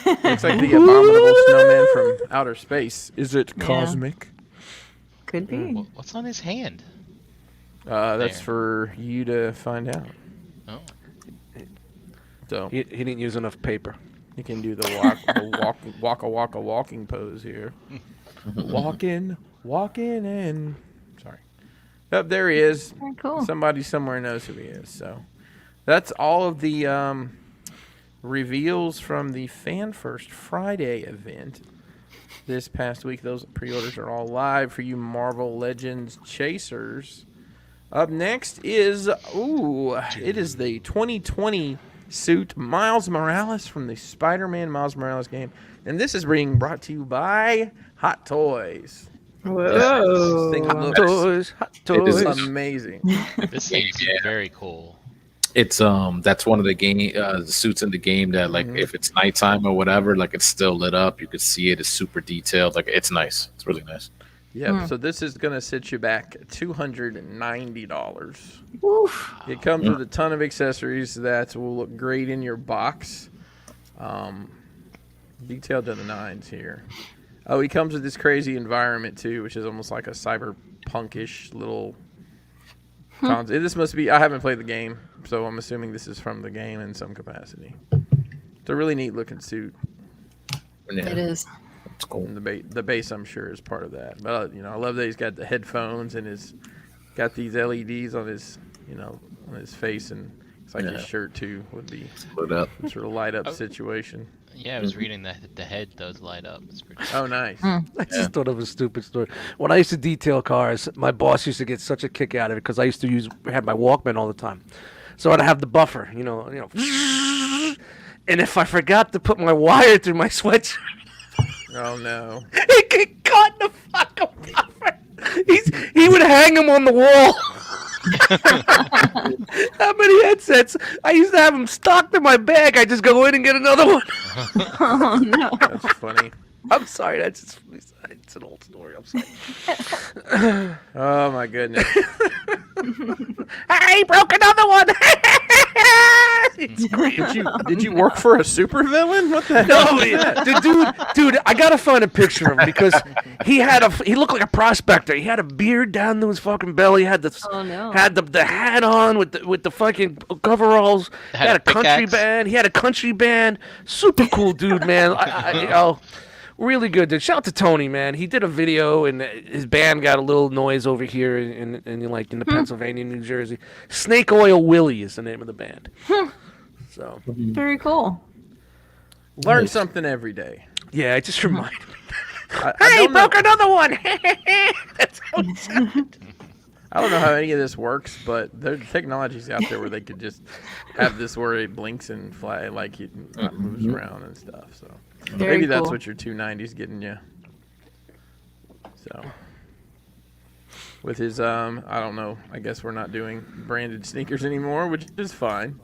Looks like the abominable snowman from outer space. Is it Yeah. cosmic? Could be. What's on his hand? That's There. for you to find out. Oh, So He didn't use enough paper. you can do the walking pose here. walking, and sorry. Up there he is. Very cool. Somebody somewhere knows who he is. So that's all of the reveals from the Fan First Friday event this past week. Those pre-orders are all live for you Marvel Legends chasers. Up next is it is the 2020 suit Miles Morales from the Spider-Man Miles Morales game, and this is being brought to you by Hot Toys. Whoa. This thing Hot looks toys, hot It is toys. amazing. this seems Yeah. very cool. It's that's one of the game suits in the game that like if it's nighttime or whatever, like it's still lit up. You could see it. It's super detailed. Like it's nice. It's really nice. Yeah, so this is going to set you back $290. Oof. It comes with a ton of accessories that will look great in your box. Detailed to the nines here. Oh, he comes with this crazy environment too, which is almost like a cyberpunkish little. This must be. I haven't played the game, so I'm assuming this is from the game in some capacity. It's a really neat looking suit. Yeah, It is. it's cool. And the base, I'm sure, is part of that. But I love that he's got the headphones and got these LEDs on his, on his face, and it's like his Yeah. shirt too would be Lit up. some sort of light up situation. Yeah, I was reading that the head does light up. It's pretty. Oh, nice. I just thought of a stupid story. When I used to detail cars, my boss used to get such a kick out of it because I used to have my Walkman all the time. So I'd have the buffer, and if I forgot to put my wire through my sweatshirt, Oh no. it get caught in the fucking He would hang them on the wall. How many headsets? I used to have them stocked in my bag. I just go in and get another one. Oh no. That's funny. I'm sorry. It's an old story. I'm sorry. Oh my goodness. I broke another one. It's great. Did you work for a supervillain? What the hell? No, dude, I gotta find a picture of him because he looked like a prospector. He had a beard down to his fucking belly. Had the Oh, no. had the hat on with the fucking coveralls. Had a country pickaxe. band. He had a country band. Super cool dude, man. Really good dude. Shout out to Tony, man. He did a video and his band got a little noise over here in the Pennsylvania, New Jersey. Snake Oil Willie is the name of the band. So Very cool. Learn something every day. yeah, it just reminded me. I Hey, don't know- broke another one. That's how it sounded. I don't know how any of this works, but there's technologies out there where they could just have this where it blinks and fly like it moves around and stuff. So Very maybe that's cool. what your 290's getting you. So with his I don't know. I guess we're not doing branded sneakers anymore, which is fine.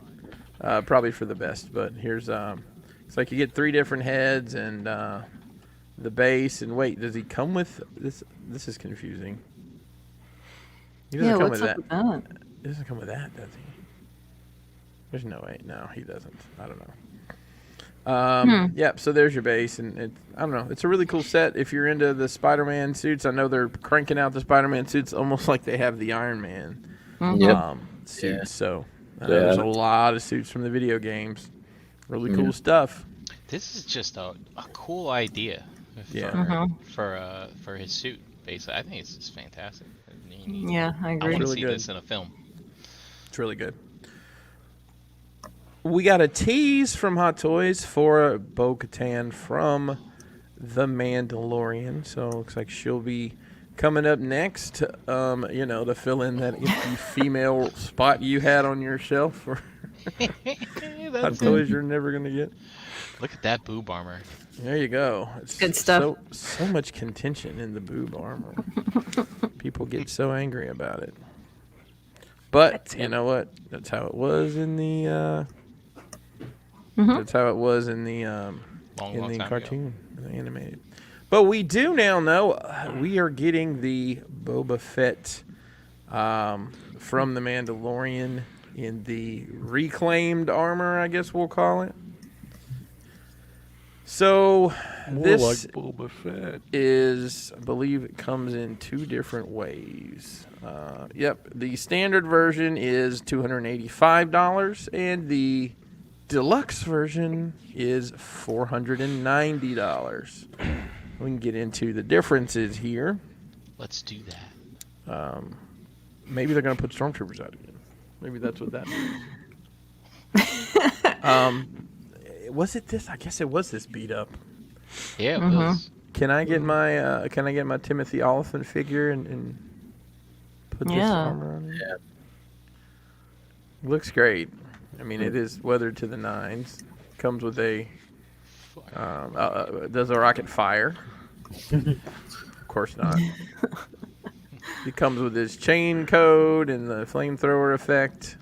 Probably for the best. But here's it's like you get 3 different heads and the base. And wait, does he come with this? This is confusing. He doesn't Yeah, come what's with up that. with that? He doesn't come with that, does he? There's no way. No, he doesn't. I don't know. Yep. So there's your base, and I don't know. It's a really cool set. If you're into the Spider-Man suits, I know they're cranking out the Spider-Man suits almost like they have the Iron Man suits. Yeah. So there's a lot of suits from the video games. Really cool stuff. This is just a cool idea. Yeah. For his suit. Basically, I think it's just fantastic. Yeah, I I agree. want to Really see good. this in a film. It's really good. We got a tease from Hot Toys for Bo-Katan from The Mandalorian. So it looks like she'll be coming up next, to fill in that empty female spot you had on your shelf for Hot Toys you're never going to get. Look at that boob armor. There you go. It's Good stuff. So much contention in the boob armor. People get so angry about it. But you know what? That's how it was in the. That's how it was in the Long time cartoon, in the animated. But we do now know we are getting the Boba Fett from the Mandalorian in the reclaimed armor, I guess we'll call it. So this Boba Fett. is, I believe it comes in 2 different ways. The standard version is $285, and the deluxe version is $490. We can get into the differences here. Let's do that. Maybe they're going to put Stormtroopers out again. Maybe that's what that means. Was it this? I guess it was this beat up. Yeah, it was. Can I get my Timothy Oliphant figure and put this Yeah. armor on it? Yeah. Looks great. I mean, it is weathered to the nines. Comes with a does a rocket fire? Of course not. It comes with his chain code and the flamethrower effect.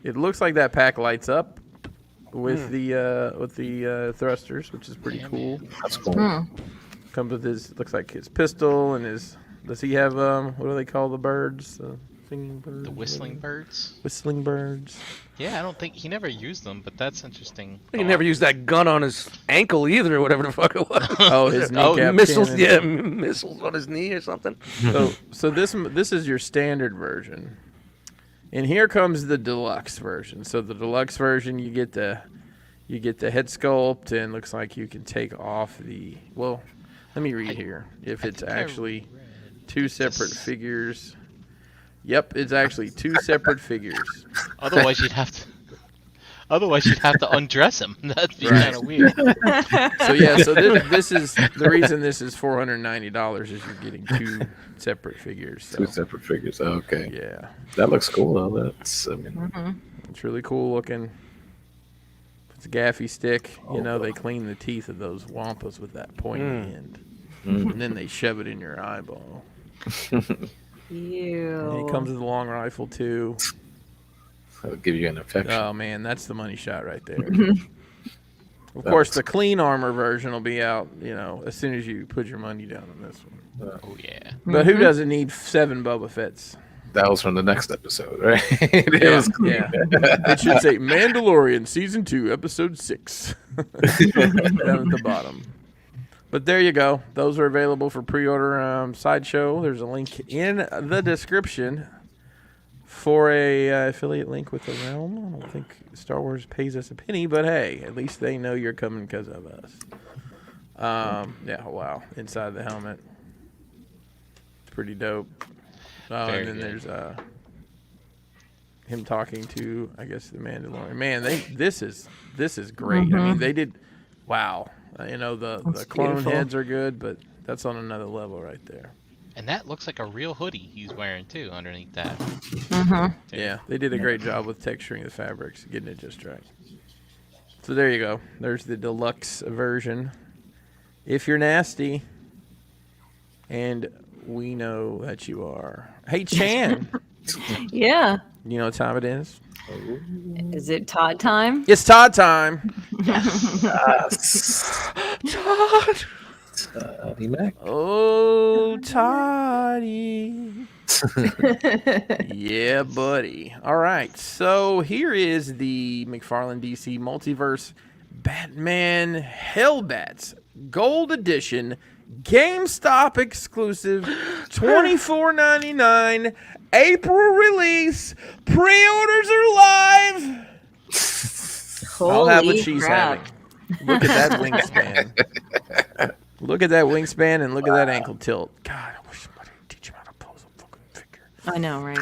It looks like that pack lights up with the thrusters, which is pretty cool. That's cool. Comes with looks like his pistol and his. Does he have what do they call the birds? Singing birds. The whistling birds. Whistling birds. Yeah, I don't think he never used them, but that's interesting. He never used that gun on his ankle either, or whatever the fuck it was. Oh, his kneecap missiles! cannon. Yeah, missiles on his knee or something. So this is your standard version, and here comes the deluxe version. So the deluxe version, you get the head sculpt, and looks like you can take off the. Well, let me read here. If it's actually 2 separate figures. Yep, it's actually 2 separate figures. Otherwise, you'd have to undress him. That'd be kind of weird. So this is the reason this is $490 is you're getting 2 separate figures. So. 2 separate figures. Okay. Yeah, That looks cool though. That's it's really cool looking. It's a gaffy stick. They clean the teeth of those wampas with that pointy end. and then they shove it in your eyeball. Ew. And it comes with a long rifle too. That'll give you an infection. Oh man, that's the money shot right there. Of course, the clean armor version will be out, as soon as you put your money down on this one. Oh yeah. But who doesn't need 7 Boba Fetts? That was from the next episode, right? It was clean. Yeah. It should say Mandalorian Season 2, Episode 6. Down at the bottom. But there you go. Those are available for pre-order. Sideshow. There's a link in the description for a affiliate link with the Realm. I don't think Star Wars pays us a penny, but hey, at least they know you're coming because of us. Yeah, wow. Inside the helmet. It's pretty dope. Very and then good. there's him talking to, I guess, the Mandalorian. Man, this is great. I mean, they did. Wow, the That's clone beautiful. heads are good, but that's on another level right there. And that looks like a real hoodie he's wearing too underneath that. Yeah, they did a great job with texturing the fabrics, getting it just right. So there you go. There's the deluxe version. If you're nasty, and we know that you are. Hey, Chan. Yeah. You know what time it is? Is it Todd time? It's Todd time. Todd. Mac. Oh, Toddy. Yeah, buddy. All right. So here is the McFarlane DC Multiverse Batman Hellbats Gold Edition GameStop exclusive $24.99 April release. Pre-orders are live. I'll have what Holy she's crap. having. Look at that wingspan. Look at that wingspan and look at that ankle tilt. God, I wish somebody would teach him how to pose a fucking figure. I know, right?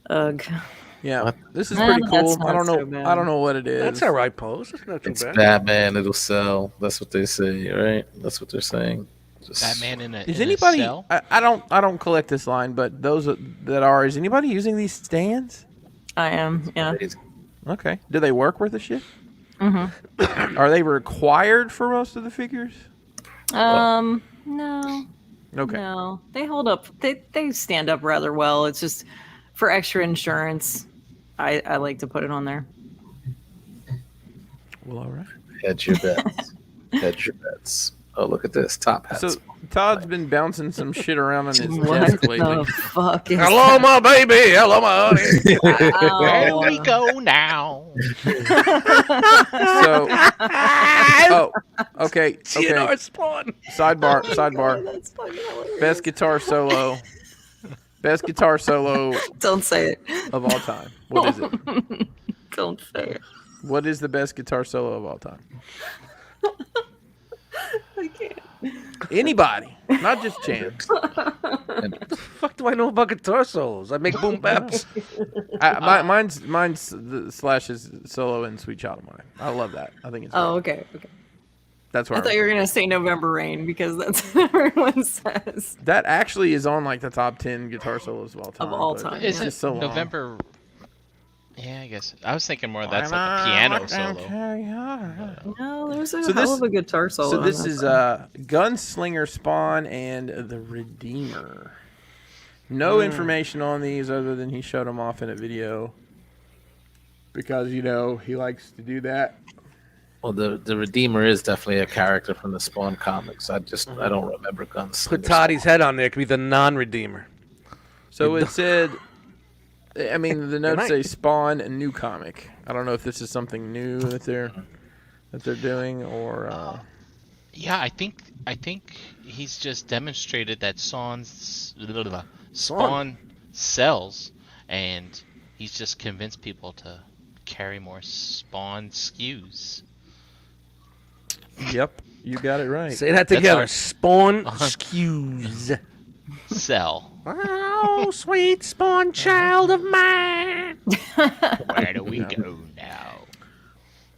Ugh. Yeah, this is pretty That's cool. not I don't know. so bad. I don't know what it is. That's all right, pose. That's not too It's bad. Batman. It'll sell. That's what they say, right? That's what they're saying. Just, Batman in a Is in anybody? A cell? I don't collect this line, but those that are, is anybody using these stands? I am, yeah. crazy. Okay. Do they work worth a shit? Mm-hmm. Are they required for most of the figures? No. Okay. No. They hold up. They stand up rather well. It's just for extra insurance. I like to put it on there. Well, all right. Hedge your bets. Hedge your bets. Oh, look at this top hats. So Todd's been bouncing some shit around on his What desk lately. the fuck is Hello, my baby. Hello, my honey. There Ow. we go now. So, okay. TNR spawn. Sidebar. That's fucking hilarious. Best guitar solo Don't say it. of all time. What is it? Don't say it. What is the best guitar solo of all time? I can't. Anybody, not just Chan. Fuck do I know about guitar solos? I make boom baps. Mine's the Slash's solo in Sweet Child of Mine. I love that. I think it's Oh, great. okay. Okay. That's where I thought you were gonna say November Rain because that's what everyone says. that actually is on like the top 10 guitar solos of all time. Of all but time, it's yeah. Is it just so long. November? Yeah, I guess. I was thinking more that's like a piano solo. No, there's a So hell this- of a guitar solo. So on this that is song. Gunslinger Spawn and the Redeemer. No information on these other than he showed them off in a video because he likes to do that. Well, the Redeemer is definitely a character from the Spawn comics. I don't remember Guns. Put Toddy's head on there. It could be the non-redeemer. So it said, I mean, the notes night. say Spawn and new comic. I don't know if this is something new that they're doing or. Yeah, I think he's just demonstrated that Spawn sells, and he's just convinced people to carry more Spawn SKUs. Yep, you got it right. Say that That's together. our- Spawn skews. Sell. Oh, sweet spawn child of mine. Where do we go now?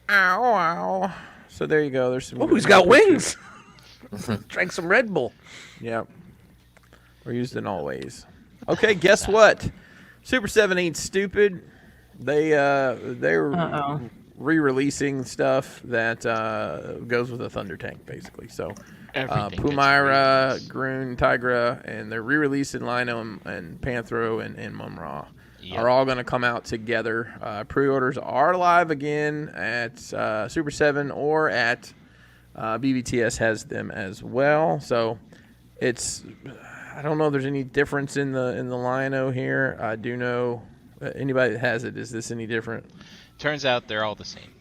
Ow, ow. So there you go. There's some. Oh, he's got wings. Drank some Red Bull. Yep. We're used in all ways. Okay, guess what? Super 7 ain't stupid. They're re-releasing stuff that goes with a Thunder tank, basically. So Everything gets Pumaira, re-released. Groon, Tigra, and they're re-releasing Lino and Panthro and Mum-Ra. Yep. Are all going to come out together. Pre-orders are live again at Super 7 or at BBTS has them as well. So it's, I don't know if there's any difference in the Lino here. I do know anybody that has it, is this any different? Turns out they're all the same.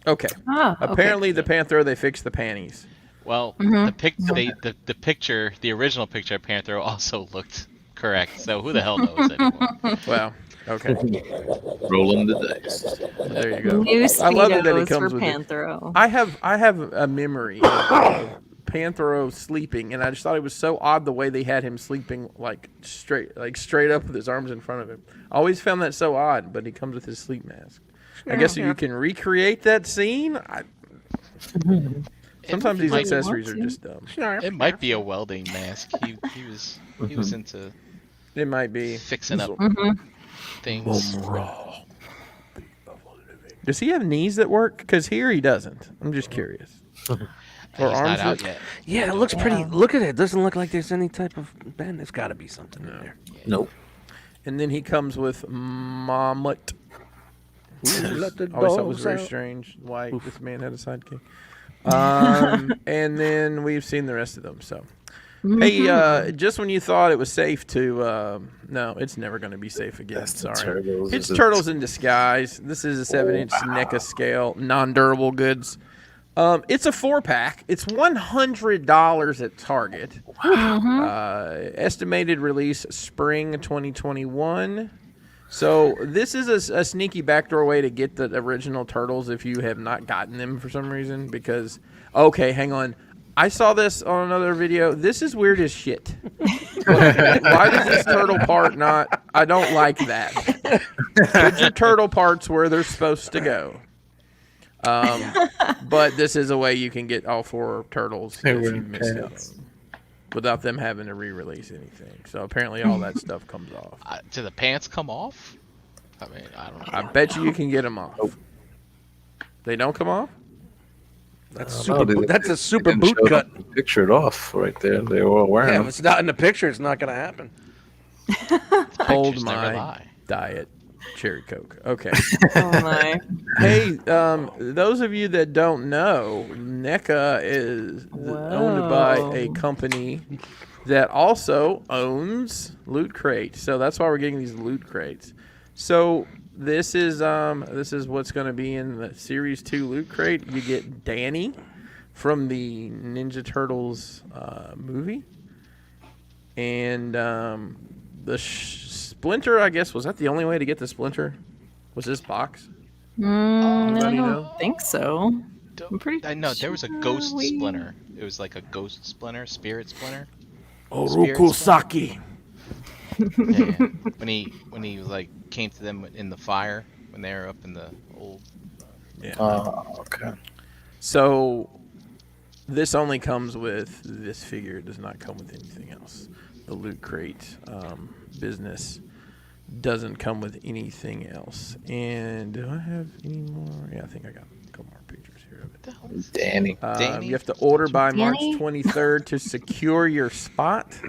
Okay. Apparently the Panthro, they fixed the panties. Well, the picture, the original picture of Panther also looked correct. So who the hell knows anymore? Wow. Okay. Rolling the dice. There you go. New I love it that it Speedos comes for with it. Panthro. I have a memory of Panthro sleeping, and I just thought it was so odd the way they had him sleeping straight up with his arms in front of him. I always found that so odd, but he comes with his sleep mask. I guess if you can recreate that scene. Sometimes these accessories are just dumb. It might be a welding mask. He was into It might be. fixing up things. Does he have knees that work? Because here he doesn't. I'm just curious. He's arms not out that- yet. Yeah, it looks pretty. Look at it. It doesn't look like there's any type of bend. There's got to be something in there. Nope. And then he comes with Mamut. Let the Always thought it was dogs very out. strange why this man had a sidekick. And then we've seen the rest of them. So, hey, just when you thought it was safe to, no, it's never going to be safe again. That's the Sorry, Turtles. it's Turtles in disguise. This is a 7-inch NECA scale, non-durable goods. It's a 4-pack. It's $100 at Target. Estimated release spring 2021. So this is a sneaky backdoor way to get the original Turtles if you have not gotten them for some reason. Because, okay, hang on. I saw this on another video. This is weird as shit. Why does this turtle part not? I don't like that. Put your turtle parts where they're supposed to go. But this is a way you can get all 4 turtles if you miss it, without them having to re-release anything. So apparently all that stuff comes off. Do the pants come off? I mean, I don't know. I bet you can get them off. They don't come off? That's a super boot cut. Pictured off right there. They were all wearing Yeah, them. if it's not in the picture, it's not going to happen. Hold Pictures never my lie. diet. Cherry Coke. Okay. Oh my. Hey, those of you that don't know, NECA is owned by a company that also owns Loot Crate. So that's why we're getting these Loot Crates. So this is what's going to be in the Series 2 Loot Crate. You get Danny from the Ninja Turtles movie. And the Splinter, I guess, was that the only way to get the Splinter? Was this box? I Anybody don't know? think so. I'm pretty I know there was a ghost sure splinter. It was like a ghost splinter, spirit splinter. Orokusaki. Yeah. When he like came to them in the fire when they were up in the old. Yeah. Okay. So this only comes with this figure. It does not come with anything else. The Loot Crate business doesn't come with anything else. And do I have any more? Yeah, I think I got a couple more pictures here of it. Danny. Danny? You have to order by March Danny? 23rd to secure your spot.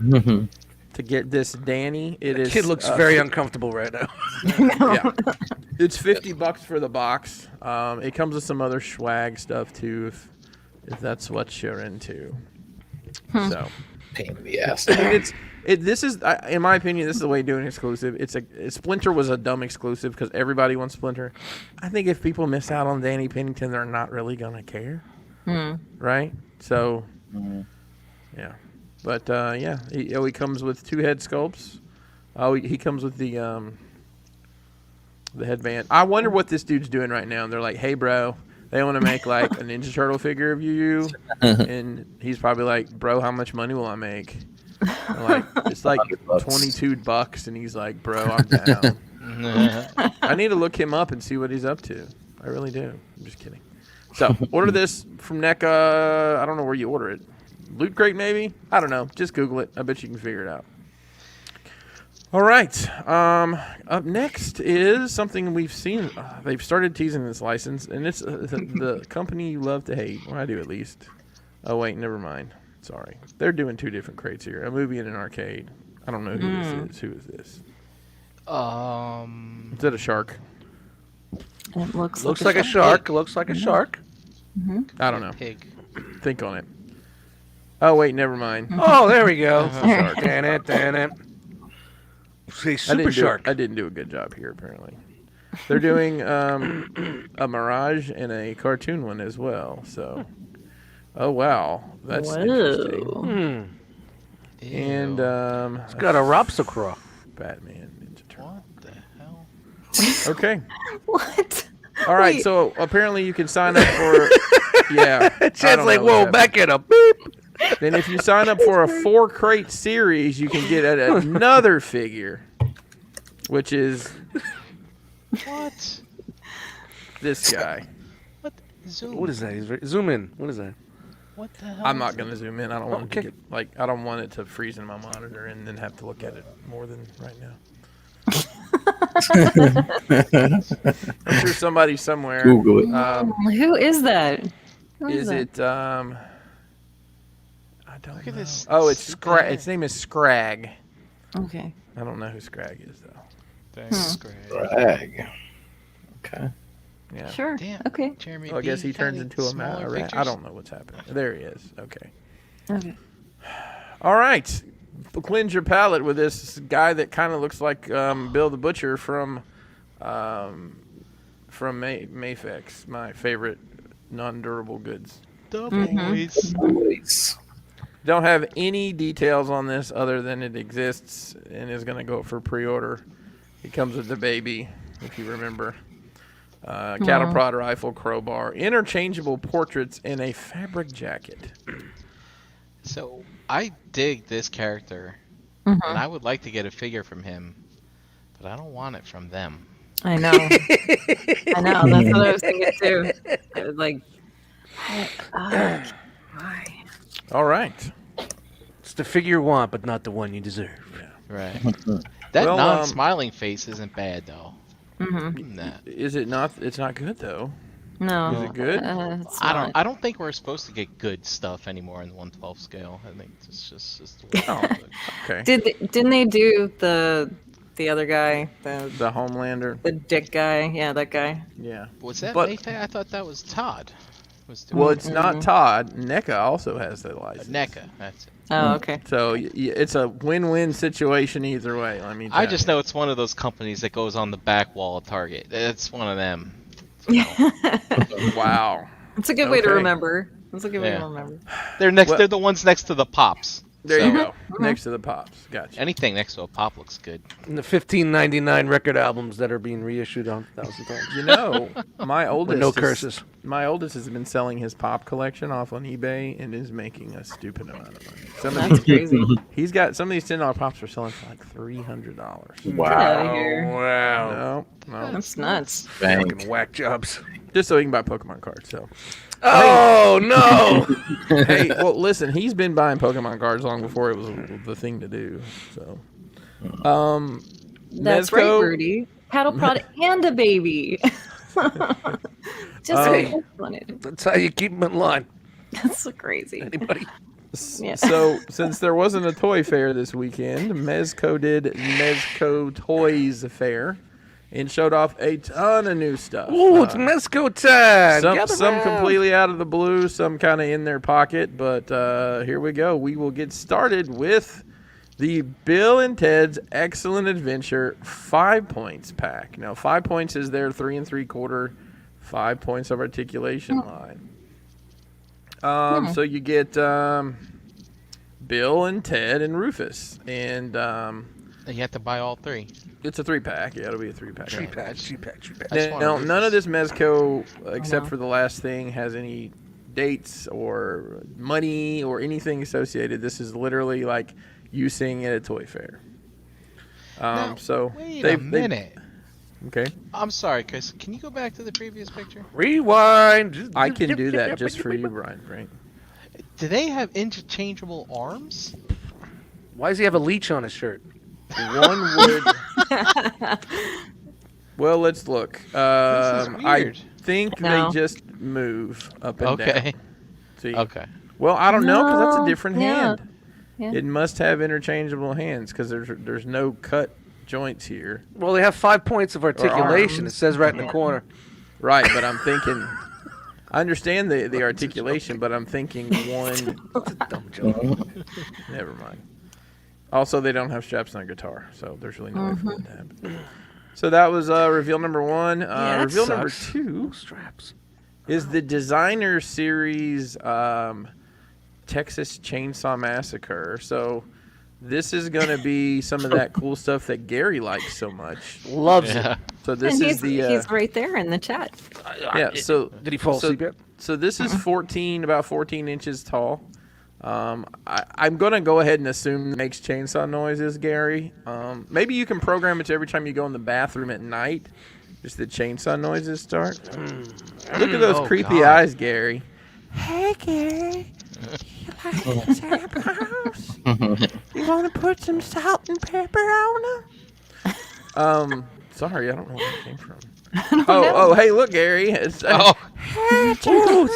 To get this Danny, it is. Kid looks very uncomfortable right now. Yeah, it's $50 for the box. It comes with some other swag stuff too, if that's what you're into. So, Pain in the ass. I mean, this is, in my opinion, this is the way of doing exclusive. Splinter was a dumb exclusive because everybody wants Splinter. I think if people miss out on Danny Pennington, they're not really gonna care, right? So, yeah. But yeah, he comes with 2 head sculpts. Oh, he comes with the headband. I wonder what this dude's doing right now. They're like, "Hey, bro, they want to make like a Ninja Turtle figure of you," and he's probably like, "Bro, how much money will I make?" And like, it's like $22, and he's like, "Bro, I'm down." I need to look him up and see what he's up to. I really do. I'm just kidding. So order this from NECA. I don't know where you order it. Loot Crate, maybe? I don't know. Just Google it. I bet you can figure it out. All right. Up next is something we've seen. They've started teasing this license, and it's the company you love to hate. Well, I do at least. Oh wait, never mind. Sorry, they're doing two different crates here: a movie and an arcade. I don't know who this is. Who is this? Is that a shark? It looks like a shark. Looks like a shark. I don't know. Pig. Think on it. Oh wait, never mind. Oh, there we go. Shark. Damn it. See, super shark. I didn't do a good job here, apparently. They're doing a Mirage and a cartoon one as well. So, oh wow, that's interesting. And It's got a Robsocraw. Batman Ninja Turtle. What the hell? Okay. What? All right. Wait. So apparently you can sign up for. Yeah. Chad's like, whoa, back at a beep. Then if you sign up for a 4-crate series, you can get another figure, which is What? this guy. What? Zoom. What is that? Zoom in. What is that? What the hell? I'm not is going to zoom in. I don't want Okay. it to get, I don't want it to freeze in my monitor and then have to look at it more than right now. I'm sure somebody somewhere. Google it. Who is that? Who Is that? it? I don't Look at know. this Oh, it's stupid Scrag. head. Its name is Scrag. Okay. I don't know who Scrag is though. Thanks, Greg. Rag. Okay. Yeah. Sure. Damn. Okay. Jeremy Well, I guess B, he turns kinda into a smaller rat. I pictures? don't know what's happening. There he is. Okay. Okay. All right. Cleanse your palate with this guy that kind of looks like Bill the Butcher from Mayfix, my favorite non-durable goods. Double waist. Nice. Don't have any details on this other than it exists and is going to go for pre-order. It comes with the baby, if you remember. Cattle prod rifle, crowbar, interchangeable portraits, and a fabric jacket. So I dig this character, and I would like to get a figure from him, but I don't want it from them. I know. I know. That's what I was thinking too. I was like, why? All right. It's the figure you want, but not the one you deserve. Right. That Well, non-smiling face isn't bad though. Nah. Is it not? It's not good though. No. Is it good? It's I not. don't think we're supposed to get good stuff anymore in the 112 scale. I think it's just the way it is. Okay. Didn't they do the other guy, the Homelander. dick guy? Yeah, that guy. Yeah. Was that But- Mayfair? I thought that was Todd. Was doing Well, it. it's not Todd. NECA also has the license. NECA. That's it. Oh, okay. So it's a win-win situation either way. Let me. I tell just you. know it's one of those companies that goes on the back wall of Target. It's one of them. Wow. It's a good way to Okay. remember. It's a good way Yeah. to remember. They're next. Well- They're the ones next to the pops. There So, you go. Next to the pops. Gotcha. Anything next to a pop looks good. And the 15.99 record albums that are being reissued on 1,000 times. You know, my oldest. With no is- curses. My oldest has been selling his pop collection off on eBay and is making a stupid amount of money. Some of That's these, crazy. he's got some of these $10 pops are selling for like $300. Get out of here. Wow. No. That's nuts. Bang. Fucking whack jobs. Just so he can buy Pokemon cards. So, Oh, no. hey, well, listen, he's been buying Pokemon cards long before it was the thing to do. So, That's Mezco- right, Rudy. Paddle prod and a baby. Just what I wanted. That's how you keep them in line. That's so crazy. Anybody? Yeah. So, since there wasn't a toy fair this weekend, Mezco did Mezco Toys Fair and showed off a ton of new stuff. Ooh, it's Mezco time. Some Gather round. completely out of the blue, some kind of in their pocket, but here we go. We will get started with the Bill and Ted's Excellent Adventure 5 points pack. Now, 5 points is their 3 3/4, 5 points of articulation line. So you get Bill and Ted and Rufus, and You have to buy all three. it's a 3-pack. Yeah, it'll be a 3-pack. Three-pack. I just Now, wanna none of Rufus. this Mezco, except know. for the last thing, has any dates or money or anything associated. This is literally like you seeing it at a toy fair. Now, So wait they a minute. okay, I'm sorry, Chris. Can you go back to the previous picture? Rewind. I can do that just for you, Brian. Right? Do they have interchangeable arms? Why does he have a leech on his shirt? One would. Well, let's look. I weird. think No. they just move up and down. Okay. See? Okay. Well, I don't know because that's a No, different yeah. hand. Yeah. It must have interchangeable hands because there's no cut joints here. Well, they have 5 points of articulation. It arms. says right in the corner. Right, but I'm thinking. I understand the articulation, but I'm thinking one. Dumb joke. Never mind. Also, they don't have straps on a guitar, so there's really no way for them to happen. So that was reveal number one. Yeah, that Reveal number sucks. 2 Straps. is the Designer Series Texas Chainsaw Massacre. So this is going to be some of that cool stuff that Gary likes so much. Loves Yeah. it. So this And is he's right there in the chat. yeah. So Did he fall so- asleep yet? So this is about 14 inches tall. I'm going to go ahead and assume it makes chainsaw noises, Gary. Maybe you can program it to every time you go in the bathroom at night, just the chainsaw noises start. Look at those Oh, creepy God. eyes, Gary. Hey, Gary. You like the Sap House? You want to put some salt and pepper on them? Sorry, I don't know where it came from. Oh, hey, look, Gary. It's, Oh. Oh, it's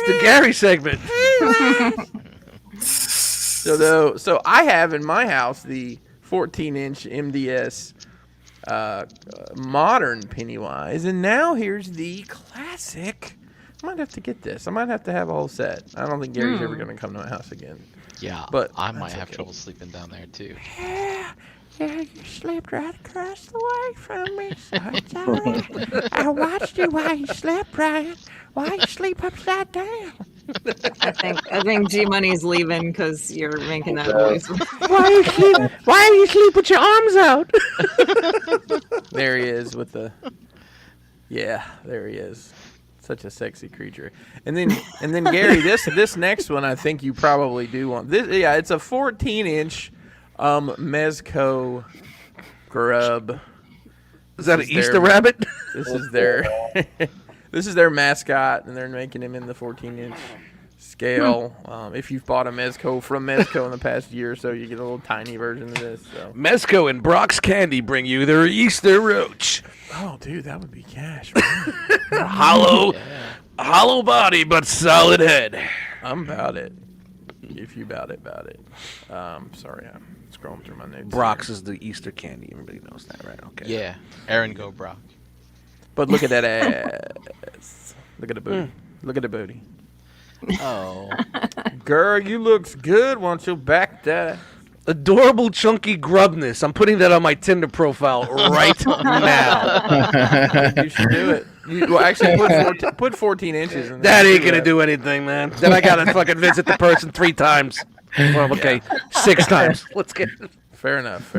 the Gary segment. So I have in my house the 14-inch MDS modern Pennywise, and now here's the classic. I might have to get this. I might have to have a whole set. I don't think Gary's ever going to come to my house again. Yeah, But I might that's have okay. trouble sleeping down there too. Yeah, you slept right across the way from me, so it's all right. I watched you while you slept, Brian. Why you sleep upside down? I think G Money's leaving because you're making that voice. Why do you sleep with your arms out? There he is with the. Yeah, there he is. Such a sexy creature. And then Gary, this next one I think you probably do want. This yeah, it's a 14-inch Mezco grub. Is that an This is Easter their- rabbit? This is their this is their mascot, and they're making him in the 14-inch scale. If you've bought a Mezco from Mezco in the past year or so, you get a little tiny version of this. So. Mezco and Brock's Candy bring you their Easter roach. Oh, dude, that would be cash. Hollow body, but solid head. I'm about it. If you about it. Sorry, I'm scrolling through my notes. Brock's is the Easter candy. Everybody knows that, right? Okay. Yeah, Aaron go Brock. But look at that ass. Look at the booty. Look at the booty. Oh, Girl, you looks good. Why don't you back that? Adorable chunky grubness. I'm putting that on my Tinder profile right now. You should do it. Well, actually, put 14 inches in there. That ain't gonna do anything, man. Then I gotta fucking visit the person 3 times. Well, okay, 6 times. Let's get. Fair enough.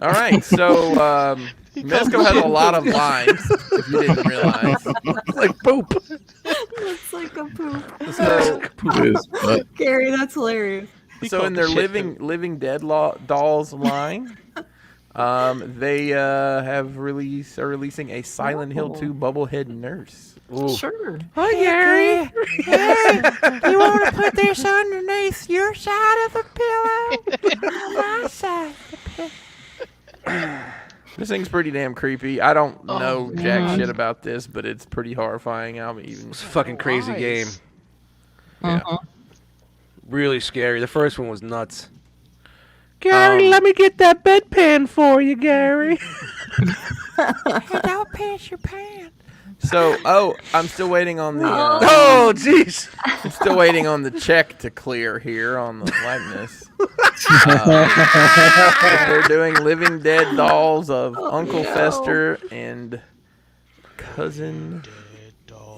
All right, so Mezco has a lot of lines, if you didn't realize. It's like poop. Looks like a poop. So, Gary, that's hilarious. so in their living dead dolls line, they are releasing a Silent Hill 2 bubblehead nurse. Sure. Hi, Gary. You want to put this underneath your side of the pillow? On my side of the pillow. This thing's pretty damn creepy. I don't know jack shit about this, but it's pretty horrifying. It's a fucking crazy Nice. game. Yeah. Really scary. The first one was nuts. Gary, let me get that bedpan for you, Gary. Hey, don't piss your pants. So, I'm still waiting on the. Oh, jeez. I'm still waiting on the check to clear here on the likeness. They're doing living dead dolls of Uncle Fester and cousin.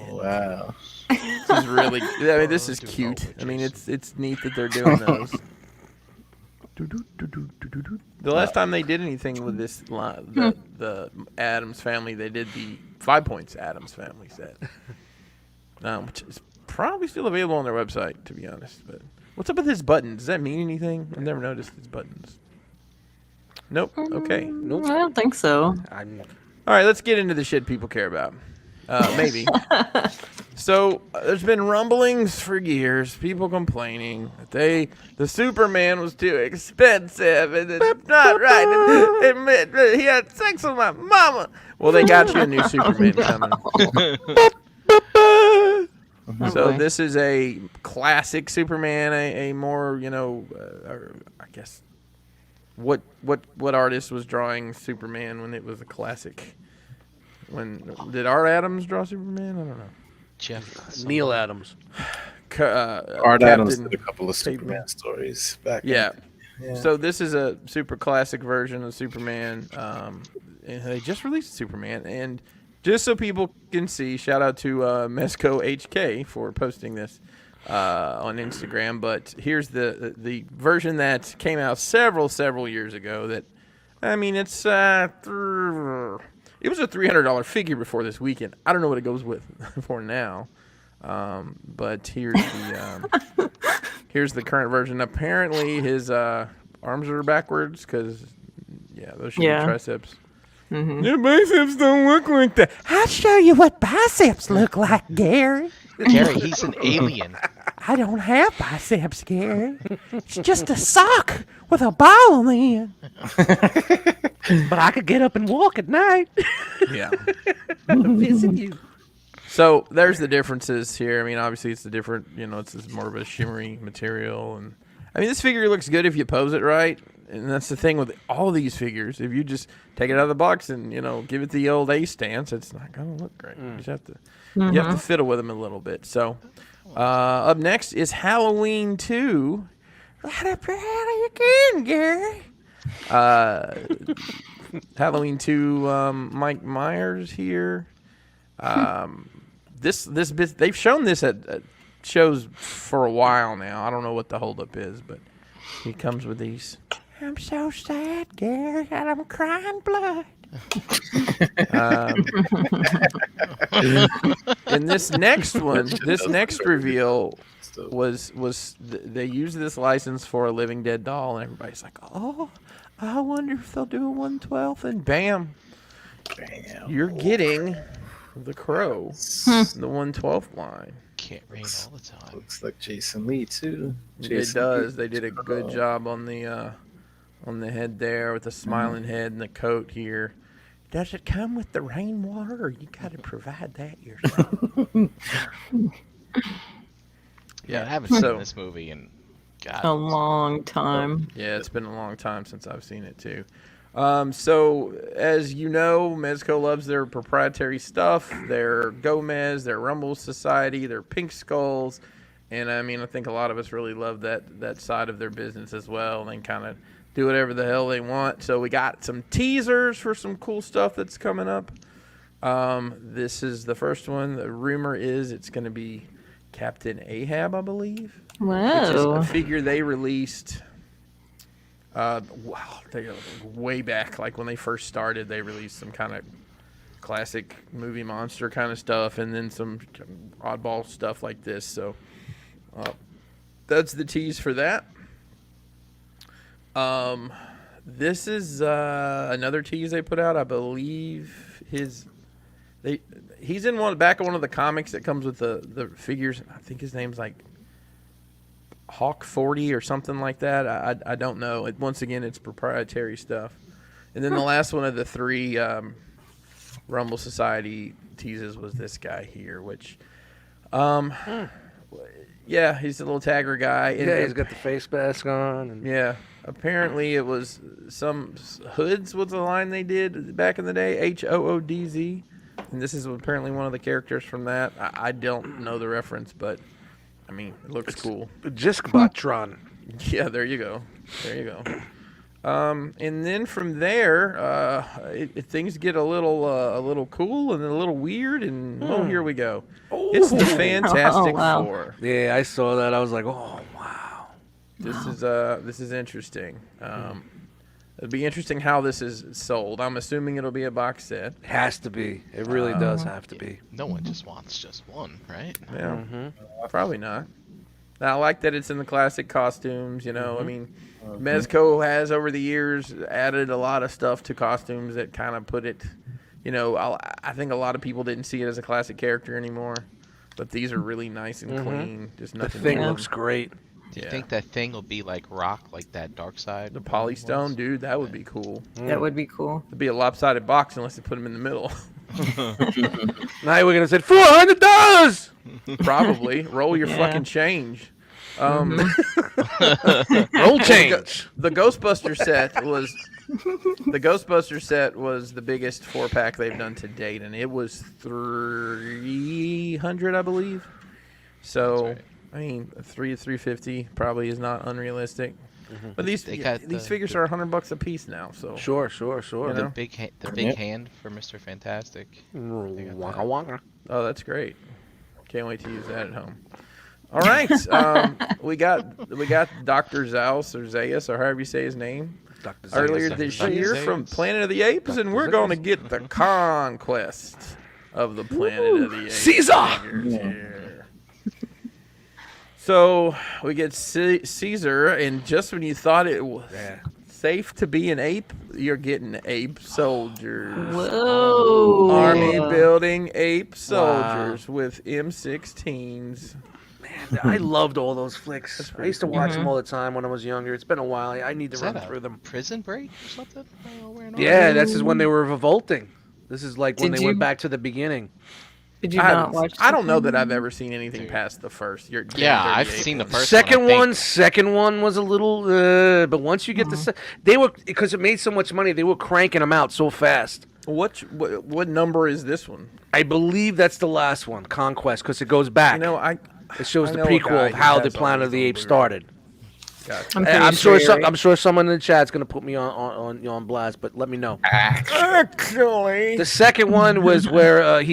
Wow. This is really. I mean, this is cute. I mean, it's neat that they're doing those. The last time they did anything with this, the Addams Family, they did the 5 Points Addams Family set, which is probably still available on their website, to be honest. But what's up with his buttons? Does that mean anything? I've never noticed his buttons. Nope. Okay. Nope. I don't think so. All right, let's get into the shit people care about. Maybe. So there's been rumblings for years, people complaining that the Superman was too expensive and it's not right. And he had sex with my mama. Well, they got you a new Superman coming. So this is a classic Superman, a more, I guess, what artist was drawing Superman when it was a classic? Did Art Adams draw Superman? I don't know. Neil Adams. Art Adams did a couple of Superman stories back. Yeah. So this is a super classic version of Superman. And they just released Superman, and just so people can see, shout out to Mezco HK for posting this on Instagram. But here's the version that came out several years ago. That, I mean, it was a $300 figure before this weekend. I don't know what it goes with for now. But here's the current version. Apparently his arms are backwards because those should be triceps. Mm-hmm. Your biceps don't look like that. I'll show you what biceps look like, Gary. Gary, he's an alien. I don't have biceps, Gary. It's just a sock with a ball on the end. But I could get up and walk at night. Yeah. Visit you. So there's the differences here. I mean, obviously it's the different, it's more of a shimmery material. And I mean, this figure looks good if you pose it right. And that's the thing with all these figures. If you just take it out of the box and, give it the old A stance, it's not going to look great. You just have to, you have to fiddle with them a little bit. So up next is Halloween 2. Right up your alley again, Gary. Halloween 2, Mike Myers here. This bit, they've shown this at shows for a while now. I don't know what the holdup is, but he comes with these. I'm so sad, Gary, and I'm crying blood. And this next one, this next reveal was they used this license for a Living Dead doll, and everybody's like, oh, I wonder if they'll do a 1/12, and bam, you're getting the Crow, the 1/12 line. Can't rain all the time. Looks like Jason Lee too. It does. They did a good job on the head there with the smiling head and the coat here. Does it come with the rainwater, or you got to provide that yourself? Yeah, I haven't seen this movie in a long time. Yeah, it's been a long time since I've seen it too. So as you know, Mezco loves their proprietary stuff, their Gomez, their Rumble Society, their Pink Skulls, and I mean, I think a lot of us really love that side of their business as well, and kind of do whatever the hell they want. So we got some teasers for some cool stuff that's coming up. This is the first one. The rumor is it's going to be Captain Ahab, I believe. Wow. Which is a figure they released. They way back, like when they first started, they released some kind of classic movie monster kind of stuff, and then some oddball stuff like this. So that's the tease for that. This is another tease they put out. I believe he's in back of one of the comics that comes with the figures. I think his name's like Hawk 40 or something like that. I don't know. Once again, it's proprietary stuff. And then the last one of the three Rumble Society teases was this guy here, which, yeah, he's a little tagger guy. Yeah, he's got the face mask on. And... Yeah, apparently it was some Hoods was the line they did back in the day, HOODZ. And this is apparently one of the characters from that. I don't know the reference, but I mean, it looks cool. Jiskbotron. Yeah, there you go. And then from there, things get a little cool and a little weird, and here we go. It's the Fantastic Four. Yeah, I saw that. I was like, oh wow. This is interesting. It'll be interesting how this is sold. I'm assuming it'll be a box set. It has to be. It really does have to be. No one just wants just one, right? Yeah, probably not. Now, I like that it's in the classic costumes. I mean, Mezco has over the years added a lot of stuff to costumes that kind of put it. I think a lot of people didn't see it as a classic character anymore. But these are really nice and clean. Just The nothing. thing to them. looks great. Do you think that thing will be like rock, like that Dark Side? The polystone, dude, that would be cool. That would be cool. It'd be a lopsided box unless they put them in the middle. Now we're gonna say $400. Probably. Roll your Yeah. fucking change. Roll change. The Ghostbuster set was the biggest 4-pack they've done to date, and it was 300, I believe. So, right. I mean, 350 probably is not unrealistic. But these They got these the- figures are $100 a piece now. So Sure. You The know? big hand for Mr. Fantastic. Waka waka. Oh, that's great. Can't wait to use that at home. All right, we got Dr. Zaus or Zaius or however you say his name earlier this year from Planet of the Apes, and we're going to get the conquest of the Planet of the Apes. Caesar! figures here. So we get Caesar, and just when you thought it was safe to be an ape, you're getting ape soldiers. Whoa. Army building ape soldiers with M16s. I loved all those flicks. I used to watch them all the time when I was younger. It's been a while. I need to Is run that through them. Prison Break or something? Yeah, this is when they were revolting. This is like when Did they you- went back to the beginning. Did you not watch? I don't know that I've ever seen anything past the first. Yeah, I've seen the first Second one. I one, think. second one was a little, but once you get they were, because it made so much money, they were cranking them out so fast. What number is this one? I believe that's the last one, Conquest, because it goes back. You know, it shows I the know a prequel guy of who how the has all Planet of these the on Apes Blu-ray. started. Gotcha. I'm Hey, pretty I'm sure sure. I'm sure someone in the chat's gonna put me on blast, but let me know. Actually, The second one was where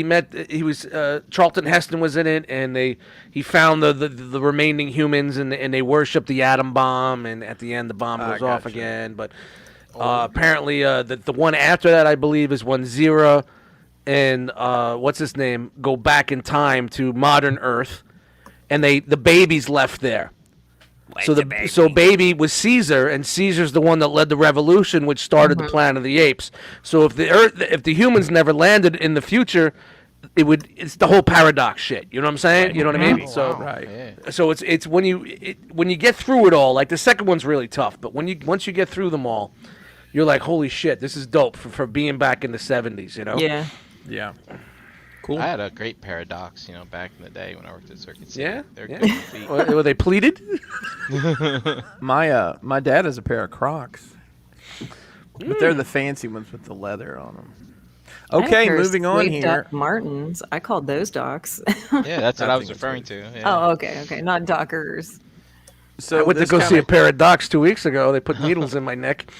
Charlton Heston was in it, and he found the remaining humans, and they worshipped the atom bomb, and at the end the bomb goes off gotcha. again. But apparently the one after that, I believe, is when Zira and what's his name go back in time to modern Earth, and the baby's left there. So baby was Caesar, and Caesar's the one that led the revolution, which started the Planet of the Apes. So if the humans never landed in the future, it's the whole paradox shit. You know what I'm saying? You know what I mean? So right. Yeah. so it's when you get through it all. Like the second one's really tough, but once you get through them all, you're like, holy shit, this is dope for being back in the 70s. You know? Yeah. Yeah. Cool. I had a great paradox, back in the day when I worked at Circuit City. Yeah? They're Yeah. good feet. Were they pleated? My dad has a pair of Crocs, but they're the fancy ones with the leather on them. Okay, moving on here. Doc Martens. I called those docs. Yeah, that's what I was think it's referring to. Yeah. Oh, okay, not Dockers. So I went to this go see a kinda- pair of docs 2 weeks ago. They put needles in my neck.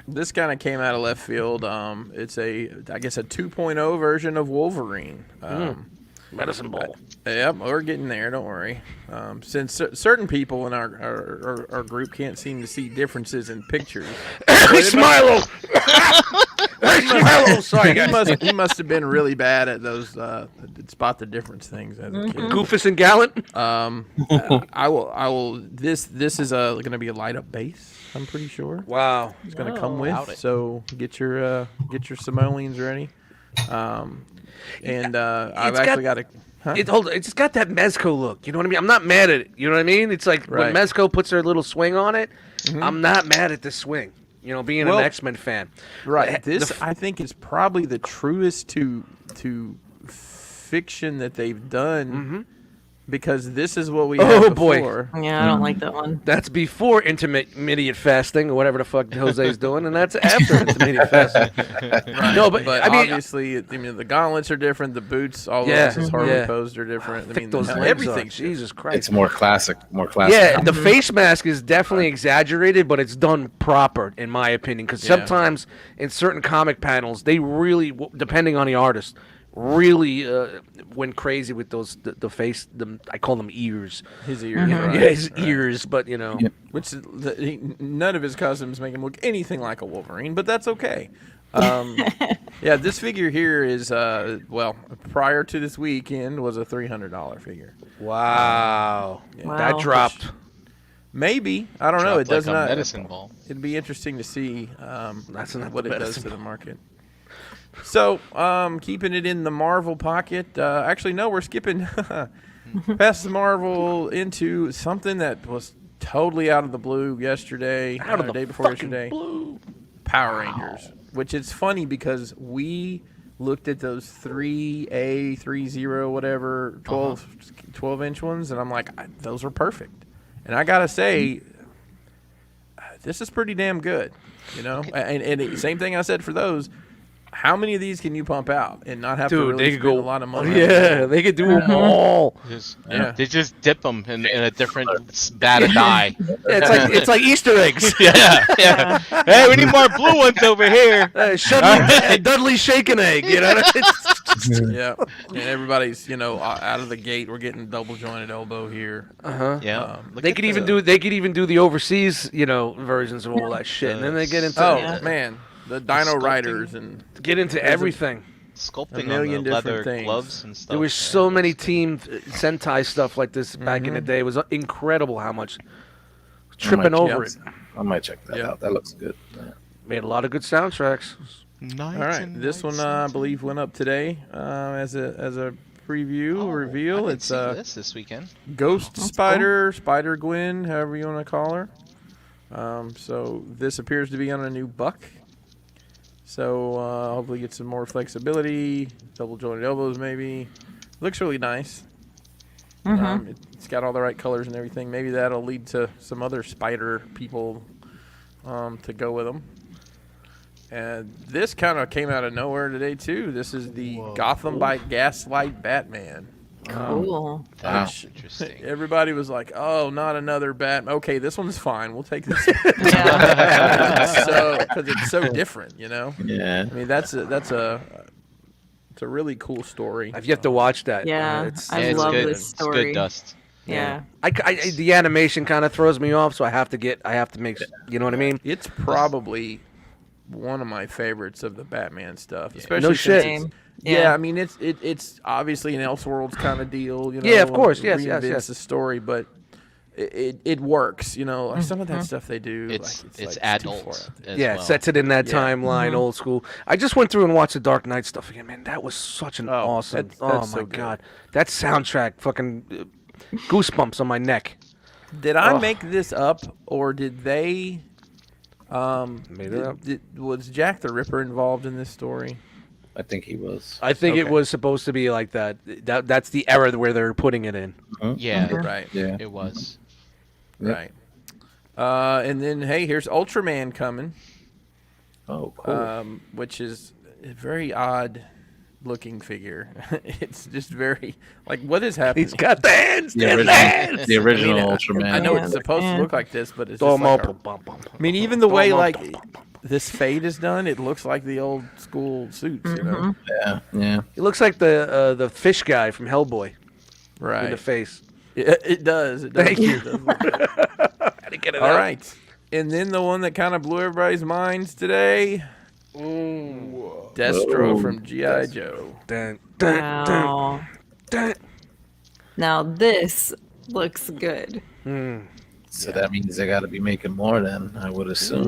This kind of came out of left field. It's I guess a 2.0 version of Wolverine. Medicine ball. Yep, we're getting there. Don't worry. Since certain people in our group can't seem to see differences in pictures, Hey, Smilo! Hey, Smilo! Sorry, guys. he must have been really bad at those spot the difference things as a kid. Goofus and Gallant? I will. This is going to be a light up base. I'm pretty sure Wow. it's going to Oh. come with. Doubt it. So get your simoleons ready. I've actually got a. Huh? It's got that Mezco look. You know what I mean? I'm not mad at it. You know what I mean? It's like Right. when Mezco puts their little swing on it, I'm not mad at the swing. Being Well, an X-Men fan. Right. The- This I think is probably the truest to fiction that they've done because this is what we had boy. before. Yeah, I don't like that one. That's before intermediate fasting or whatever the fuck Jose's doing, and that's after intermediate fasting. No, but I mean, obviously, the gauntlets are different. The boots, all Yeah, of this is hardly yeah. posed are different. I thick mean, those hell, legs are. everything's Jesus Christ. It's more classic. Yeah, the face mask is definitely exaggerated, but it's done proper, in my opinion. Because Yeah. sometimes in certain comic panels, they really, depending on the artist, really went crazy with those the face. I call them ears. his ears. Yeah, Right, his right. ears, but Which none of his costumes make him look anything like a Wolverine, but that's okay. Yeah, this figure here is prior to this weekend was a $300 figure. Wow, Wow. that dropped. Maybe I don't know. It Dropped does like a not. medicine ball. It'd be interesting to see That's not what the it does medicine to the market. So, keeping it in the Marvel pocket. Actually, no, we're skipping past the Marvel into something that was totally out of the blue yesterday, Out of the day before fucking yesterday. blue. Power Rangers, which is funny because we looked at those 3A, 30, whatever, 12-inch ones, and I'm like, those are perfect. And I gotta say, this is pretty damn good, you know. Same thing I said for those. How many of these can you pump out and not have to really they spend could go a lot of money? Yeah, they could do them all. They just dip them in a different vat of dye. It's like Easter eggs. yeah. Hey, we need more blue ones over here. Dudley shake an egg. You know. Yeah, and everybody's out of the gate. We're getting double jointed elbow here. Yeah. They could even do the overseas versions of all that shit, and then they get into man, the Dino Riders and get into everything. Sculpting a million on the different leather things. gloves and stuff. There was so many Team Sentai stuff like this back in the day. It was incredible how much tripping over it. I might check that out. That looks good. Made a lot of good soundtracks. All right, this one I believe went up today as a preview reveal. It's this weekend. Ghost Spider, Spider Gwen, however you want to call her. So this appears to be on a new buck. So hopefully get some more flexibility, double jointed elbows maybe. Looks really nice. It's got all the right colors and everything. Maybe that'll lead to some other spider people to go with them. And this kind of came out of nowhere today too. This is the Gotham by Gaslight Batman. Cool. That's interesting. Everybody was like, "Oh, not another Batman." Okay, this one's fine. We'll take this. Because it's so different, you know. Yeah. I mean, it's a really cool story. I've yet to watch that. Yeah, It's I love good. this story. It's good dust. Yeah. the animation kind of throws me off, so I have to make. You know what I mean? It's probably one of my favorites of the Batman stuff, especially No since shit. it's- Yeah. Yeah, I mean it's obviously an Elseworlds kind of deal, you know. Yeah, of course, yes, reinvents the story, but it works, you know. Like some of that stuff they do, It's like, it's like, too adult. far out there. as Yeah, well. it sets it in that Yeah. timeline, old school. I just went through and watched the Dark Knight stuff again. Man, that was such an Oh, awesome. that's oh so my good. god, that soundtrack, fucking goosebumps on my neck. Did I Oh. make this up, or did they? Made it up. Was Jack the Ripper involved in this story? I think he was. I think it Okay. was supposed to be like that. That's the era where they're putting it in. Yeah, Right. Yeah. it was. Right. And then hey, here's Ultraman coming, Oh, cool. which is a very odd looking figure. It's just very like what is happening? He's got the hands. the original Ultraman. I know Yeah. it's supposed Yeah. to look like this, but it's Oh, just like I mean, even the way like this fade is done, it looks like the old school suits, you know? Yeah. It looks like the fish guy from Hellboy Right. in the face. It does. It does. Thank you. It does look like that. How to get it All out. right. And then the one that kind of blew everybody's minds today. Destro from G.I. Joe. Dun, dun, dun, Wow. dun. Now this looks good. So that means they got to be making more then, I would assume.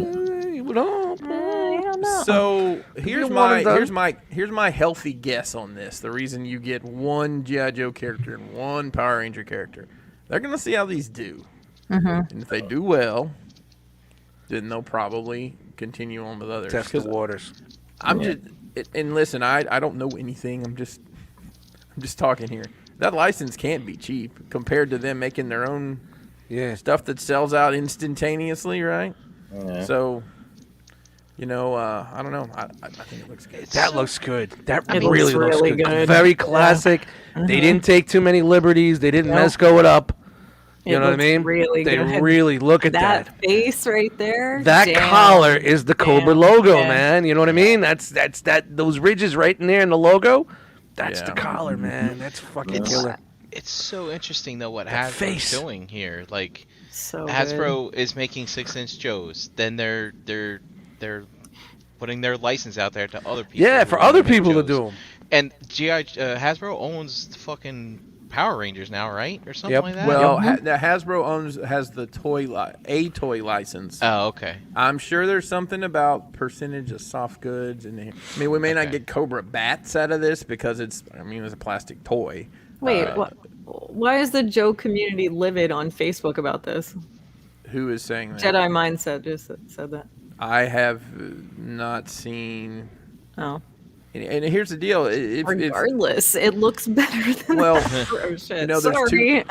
I don't know. So here's one and done. here's my healthy guess on this. The reason you get one G.I. Joe character and one Power Ranger character, they're gonna see how these do, and if they do well, then they'll probably continue on with others. Test the 'Cause waters. I'm just and listen, I don't know anything. I'm just talking here. That license can't be cheap compared to them making their own Yeah. stuff that sells out instantaneously, right? Yeah. So, you know, I don't know. I think it looks good. That looks good. That It really looks looks really good. good. Very classic. They didn't take too many liberties. They didn't Nope. Mezco it up. You It know what I looks mean? really they good. really look at that. That face right there. That damn. collar is the Cobra Damn. logo, Yeah. man. You know what I mean? That's those ridges right in there in the logo. That's the Yeah. collar, man. That's fucking It's killer. it's so interesting though what That Hasbro's face. doing here. Like So good. Hasbro is making 6-inch Joes. Then they're putting their license out there to other people. Yeah, who for wanna other make people to Joes. do them. And Hasbro owns the fucking Power Rangers now, right, or something Yep. like that. Well, Hasbro has the a toy license. Oh, okay. I'm sure there's something about percentage of soft goods in here. I mean, we may not Okay. get Cobra bats out of this because it's a plastic toy. Wait, why is the Joe community livid on Facebook about this? Who is saying that? Jedi Mindset just said that. I have not seen. Oh. And here's the deal. Regardless, it looks better than Well, oh, shit. you know, there's Sorry.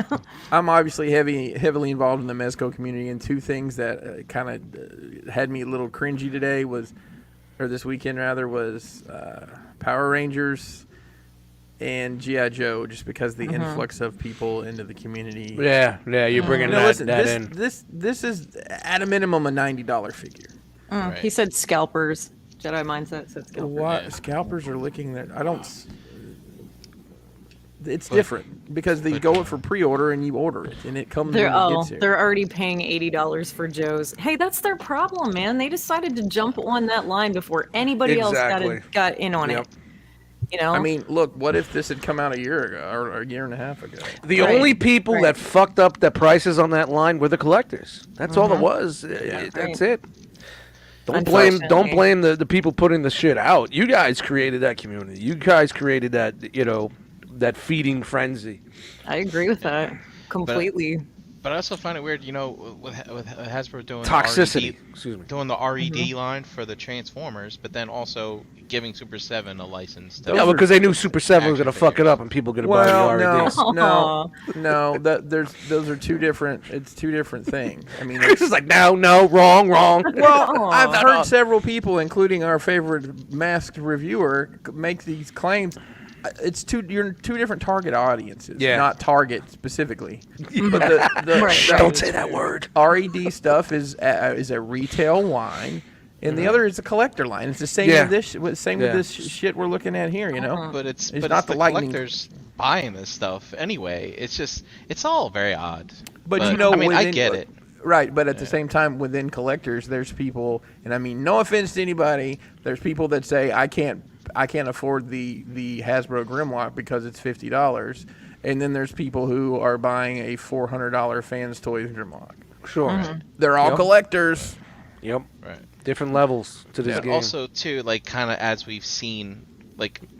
I'm obviously heavily involved in the Mezco community, and two things that kind of had me a little cringy today this weekend was Power Rangers and G.I. Joe, just because the influx of people into the community. Yeah, you're bringing that in. This is at a minimum a $90 figure. Right. He said scalpers. Jedi Mindset said scalpers. What scalpers are licking their? I don't. It's different because they go for pre-order and you order it and it comes when it gets here. They're already paying $80 for Joe's. Hey, that's their problem, man. They decided to jump on that line before anybody else got in on it. You know? I mean, look, what if this had come out a year ago or a year and a half ago? The only people that fucked up the prices on that line were the collectors. That's all it was. That's it. Don't blame the people putting the shit out. You guys created that community. You guys created that, that feeding frenzy. I agree with that completely. But I also find it weird, with Hasbro doing toxicity. Doing the RED line for the Transformers, but then also giving Super 7 a license. Because they knew Super 7 was gonna fuck it up and people gonna buy the REDs. No. Those are two different. It's two different things. I mean, Chris is like, no, wrong. Well, I've heard several people, including our favorite masked reviewer, make these claims. It's two different target audiences, not Target specifically. But don't say that word. RED stuff is a retail line, and the other is a collector line. It's the same with this. With this shit we're looking at here, But it's not the collectors buying this stuff anyway. It's all very odd. But I get it. Right, but at the same time, within collectors, there's people, and I mean, no offense to anybody, there's people that say I can't afford the Hasbro Grimlock because it's $50, and then there's people who are buying a $400 Fans Toys Grimlock. Sure, they're all collectors. Yep, right. Different levels to this game. Also, too, kind of as we've seen,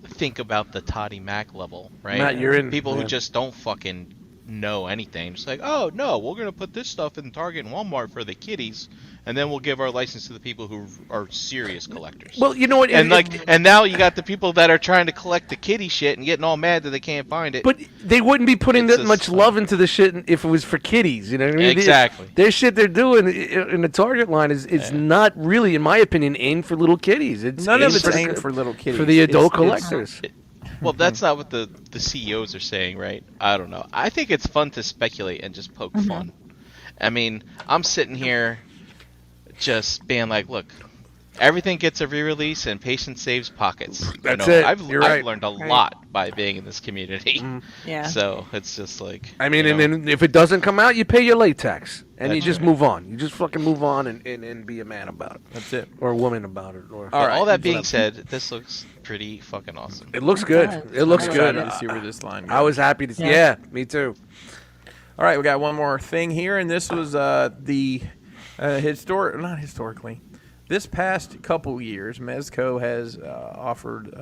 think about the Toddy Mac level, right? Matt, you're in. People who just don't fucking know anything, just oh no, we're gonna put this stuff in Target and Walmart for the kiddies, and then we'll give our license to the people who are serious collectors. Well, you know what? And now you got the people that are trying to collect the kiddie shit and getting all mad that they can't find it. But they wouldn't be putting that much love into the shit if it was for kiddies. You know what I mean? Exactly. Their shit they're doing in the Target line is not really, in my opinion, aimed for little kiddies. None of it's aimed for little kiddies. For the adult collectors. Well, that's not what the CEOs are saying, right? I don't know. I think it's fun to speculate and just poke fun. I mean, I'm sitting here just being like, look, everything gets a re-release and patience saves pockets. That's it. I've right. learned a lot by being in this community. Yeah. So it's just like... I mean, and then if it doesn't come out, you pay your latex. And you just move on. You just fucking move on and be a man about it. That's it. Or a woman about it. All that being said, this looks pretty fucking awesome. It looks good. It looks good. I'm excited to see where this line goes. I was happy to see. Yeah, me too. All right, we got one more thing here, and this was not historically. This past couple years, Mezco has offered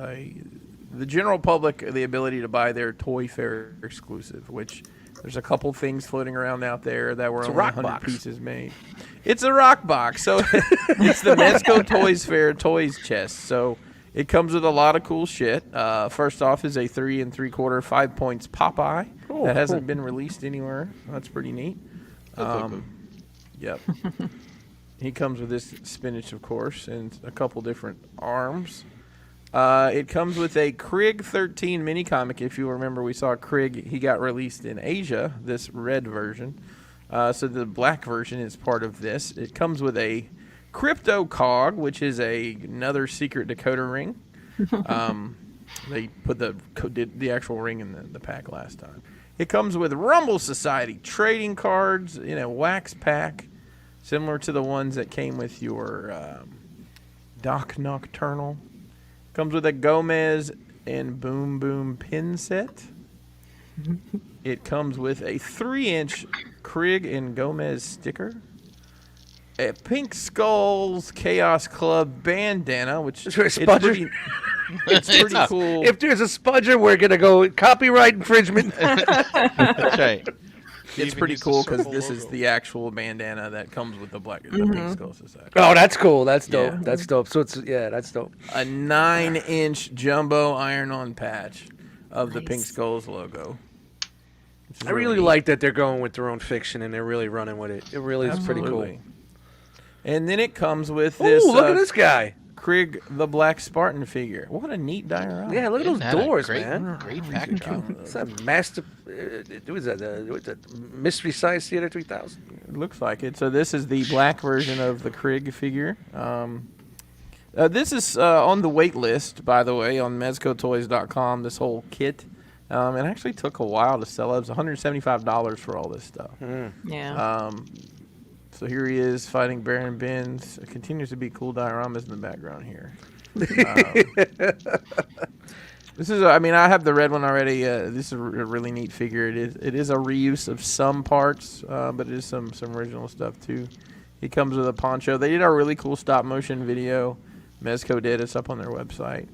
the general public the ability to buy their Toy Fair exclusive, which there's a couple things floating around out there that were only 100 pieces made. It's a rock box, so it's the Mezco Toys Fair toys chest. So it comes with a lot of cool shit. First off is a 3 3/4 5 points Popeye that hasn't been released anywhere. That's pretty neat. Yep. He comes with this spinach, of course, and a couple different arms. It comes with a Krieg 13 mini comic. If you remember, we saw Krieg. He got released in Asia, this red version. So the black version is part of this. It comes with a Crypto Cog, which is another secret decoder ring. They put did the actual ring in the pack last time. It comes with Rumble Society trading cards in a wax pack, similar to the ones that came with your Doc Nocturnal. Comes with a Gomez and Boom Boom pin set. It comes with a 3-inch Krieg and Gomez sticker, a Pink Skulls Chaos Club bandana, which Is there a spudger? it's pretty cool. If there's a spudger, we're gonna go copyright infringement. That's right. It's pretty cool because this is the actual bandana that comes with the Pink Skull Society. Oh, that's cool. That's dope. Yeah. That's dope. So that's dope. A 9-inch jumbo iron-on patch of the Pink Skulls logo. I really like that they're going with their own fiction and they're really running with it. It really is pretty cool. And then it comes with this. Ooh, look at this guy. Krieg the Black Spartan figure. What a neat diorama. Yeah, look at Isn't those that a doors, great, man. Great backdrop. It's that master. What is that? Mystery Science Theater 3000. It looks like it. So this is the black version of the Krieg figure. This is on the wait list, by the way, on mezcotoys.com, this whole kit. It actually took a while to sell. It was $175 for all this stuff. Yeah. So here he is fighting Baron Benz. It continues to be cool dioramas in the background here. This is, I have the red one already. This is a really neat figure. It is a reuse of some parts, but it is some original stuff too. He comes with a poncho. They did a really cool stop motion video. Mezco did. It's up on their website,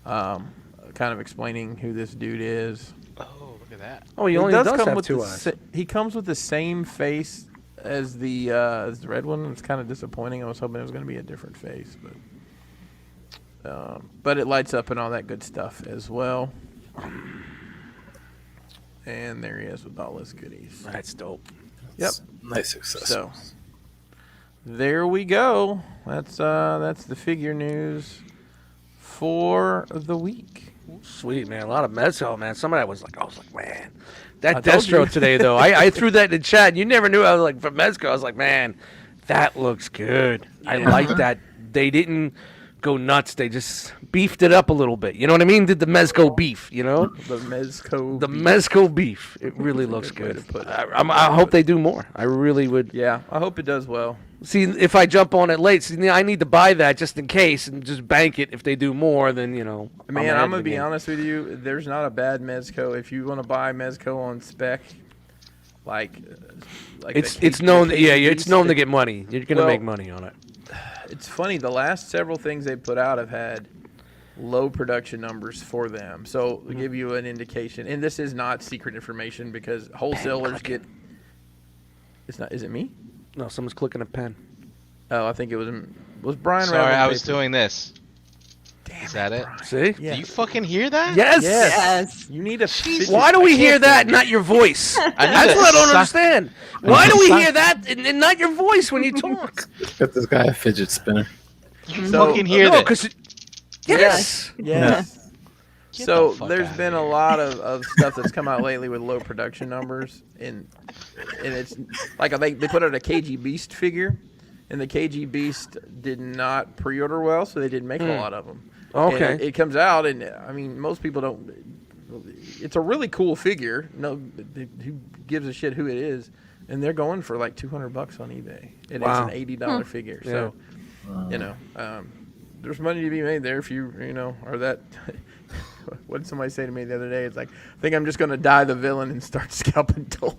kind of explaining who this dude is. Oh, look at that. Oh, he only does have two eyes. He comes with the same face as the red one. It's kind of disappointing. I was hoping it was going to be a different face, but it lights up and all that good stuff as well. And there he is with all his goodies. That's dope. Yep. Nice success. So there we go. That's the figure news for the week. Sweet, man. A lot of Mezco, man. Some of that was like, I was like, man. That I told you. Destro today, though, I threw that in the chat. And you never knew. I was like, from Mezco, I was like, man, that looks good. I like that. They didn't go nuts. They just beefed it up a little bit. You know what I mean? Did the Mezco beef, you know? The Mezco. The Mezco beef. It really looks good. I hope they do more. I really would. Yeah, I hope it does well. See, if I jump on it late, I need to buy that just in case and just bank it. If they do more, then, you know. Man, I'm going to be honest with you. There's not a bad Mezco. If you want to buy Mezco on spec, like it's known. Yeah, it's known to get money. You're going to make money on it. It's funny. The last several things they put out have had low production numbers for them. So to give you an indication, and this is not secret information because wholesalers get. It's not. Is it me? No, someone's clicking a pen. Oh, I think it was Brian. Sorry, I was doing this. Damn is that it? Brian. See? Yeah. Do you fucking hear that? Yes. Yes. You need a. Why do we hear that, not your voice? That's what I don't understand. Why do we hear that and not your voice when you talk? Got this guy a fidget spinner. You fucking hear that? Because yes. Yes. Get So the fuck there's outta been a here. lot of stuff that's come out lately with low production numbers, and it's like they put out a KG Beast figure, and the KG Beast did not pre-order well, so they didn't make a lot of them. Okay. And it comes out, and most people don't. It's a really cool figure. No, who gives a shit who it is? And they're going for like $200 on eBay, and Wow. it's an $80 figure. So, there's money to be made there if you are that. What did somebody say to me the other day? It's like, I think I'm just going to die the villain and start scalping toys.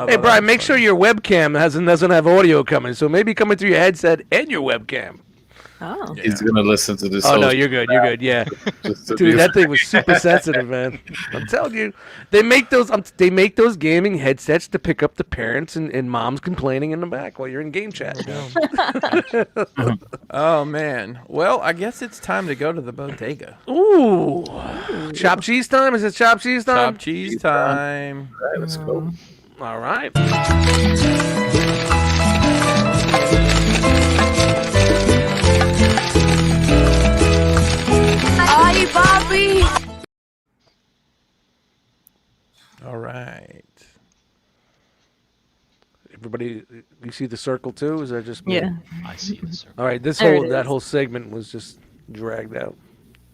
Hey, Brian, make sure your webcam doesn't have audio coming. So maybe coming through your headset and your webcam. Oh. He's gonna listen to this. Oh, no, whole- you're good. You're good. Yeah. just to Dude, be- that thing was super sensitive, man. I'm telling you, they make those gaming headsets to pick up the parents and moms complaining in the back while you're in game chat. Oh, man. Well, I guess it's time to go to the bodega. Ooh, chopped cheese time? Is it chopped cheese time? Top cheese time. All right, let's go. All right. Ay, papi. All right. Everybody, you see the circle too? Is that just me? Yeah. I see the circle. All right, There it that is. whole segment was just dragged out.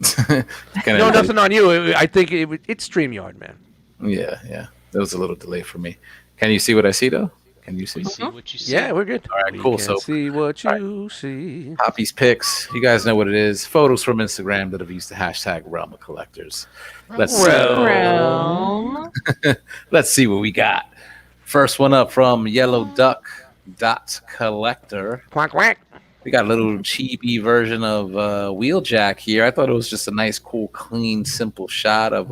Can No, I- nothing on you. I think it's StreamYard, man. Yeah. There was a little delay for me. Can you see what I see though? Can you see? We see what you see. Yeah, we're good. All right, We cool. can So see what you see. Poppy's picks. You guys know what it is. Photos from Instagram that have used the hashtag Realm of Collectors. Let's let's see what we got. First one up from Yellow Duck Collector. Quack quack. We got a little cheapy version of Wheeljack here. I thought it was just a nice, cool, clean, simple shot of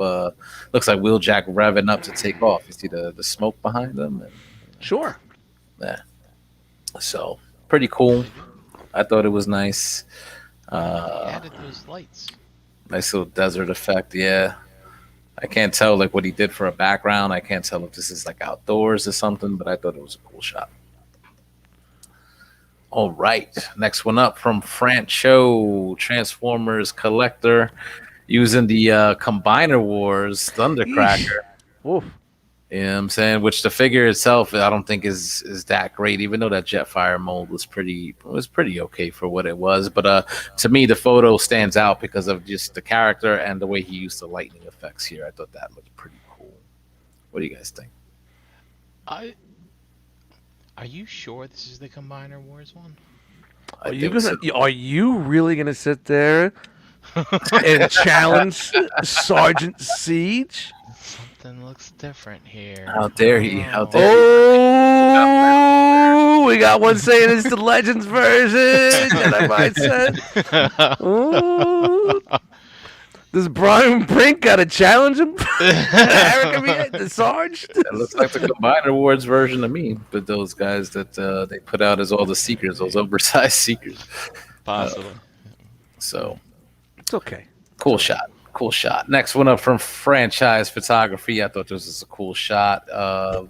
looks like Wheeljack revving up to take off. You see the smoke behind him? And, Sure. yeah. So pretty cool. I thought it was nice. Added those lights. Nice little desert effect. Yeah. I can't tell like what he did for a background. I can't tell if this is like outdoors or something, but I thought it was a cool shot. All right, next one up from Francho, Transformers Collector, using the Combiner Wars Thundercracker. Oof. You know what I'm saying? Which the figure itself, I don't think is that great, even though that Jetfire mold was pretty okay for what it was. But to me, the photo stands out because of just the character and the way he used the lightning effects here. I thought that looked pretty cool. What do you guys think? Are you sure this is the Combiner Wars one? Are you really gonna sit there and challenge Sergeant Siege? Something looks different here. How dare he? How dare he? Oh, we got one saying it's the Legends version, and I might say, oh, does Brian Brink gotta challenge him? The Sarge? It looks like the Combiner Wars version of me, but those guys that they put out as all the Seekers, those oversized Seekers. Possibly. So It's okay. cool shot. Cool shot. Next one up from Franchise Photography. I thought this was a cool shot of,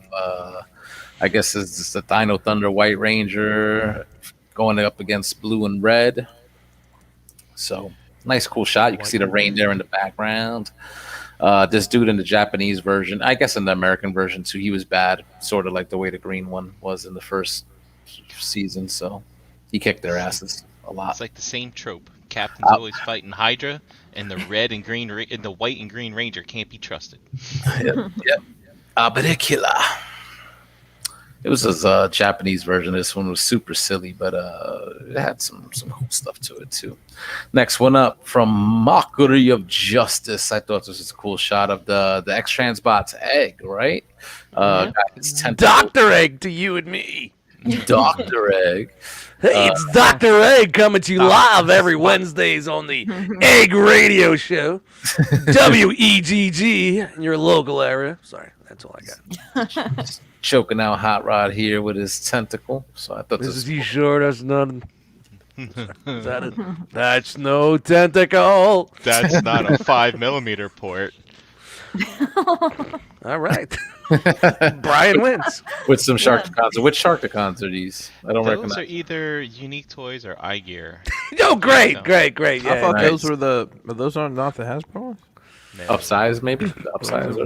I guess it's the Dino Thunder White Ranger going up against blue and red. So nice, cool shot. You can see the reindeer in the background. This dude in the Japanese version, I guess in the American version too, he was bad, sort of like the way the green one was in the first season. So he kicked their asses a lot. It's like the same trope. Captain's always fighting Hydra, and the red and green, and the white and green Ranger can't be trusted. Yep. Abricula. It was his Japanese version. This one was super silly, but it had some cool stuff to it too. Next one up from Mockery of Justice. I thought this was a cool shot of the X-Transbot's egg, right? Got its tentacle. Dr. Egg to you and me. Dr. Egg. Hey, it's Dr. Egg coming to you live every Wednesdays on the Egg Radio Show. WEGG in your local area. Sorry, that's all I got. Choking out Hot Rod here with his tentacle. So I thought this Is was he sure that's nothing? Is that it? That's no tentacle. That's not a 5mm port. All right. Brian wins. with some Sharkticons. Which Sharkticons are these? I don't Those recognize. are either Unique Toys or iGear. Oh, great. I Yeah, thought nice. those were those are not the Hasbro ones? Upsize, maybe. Upsize.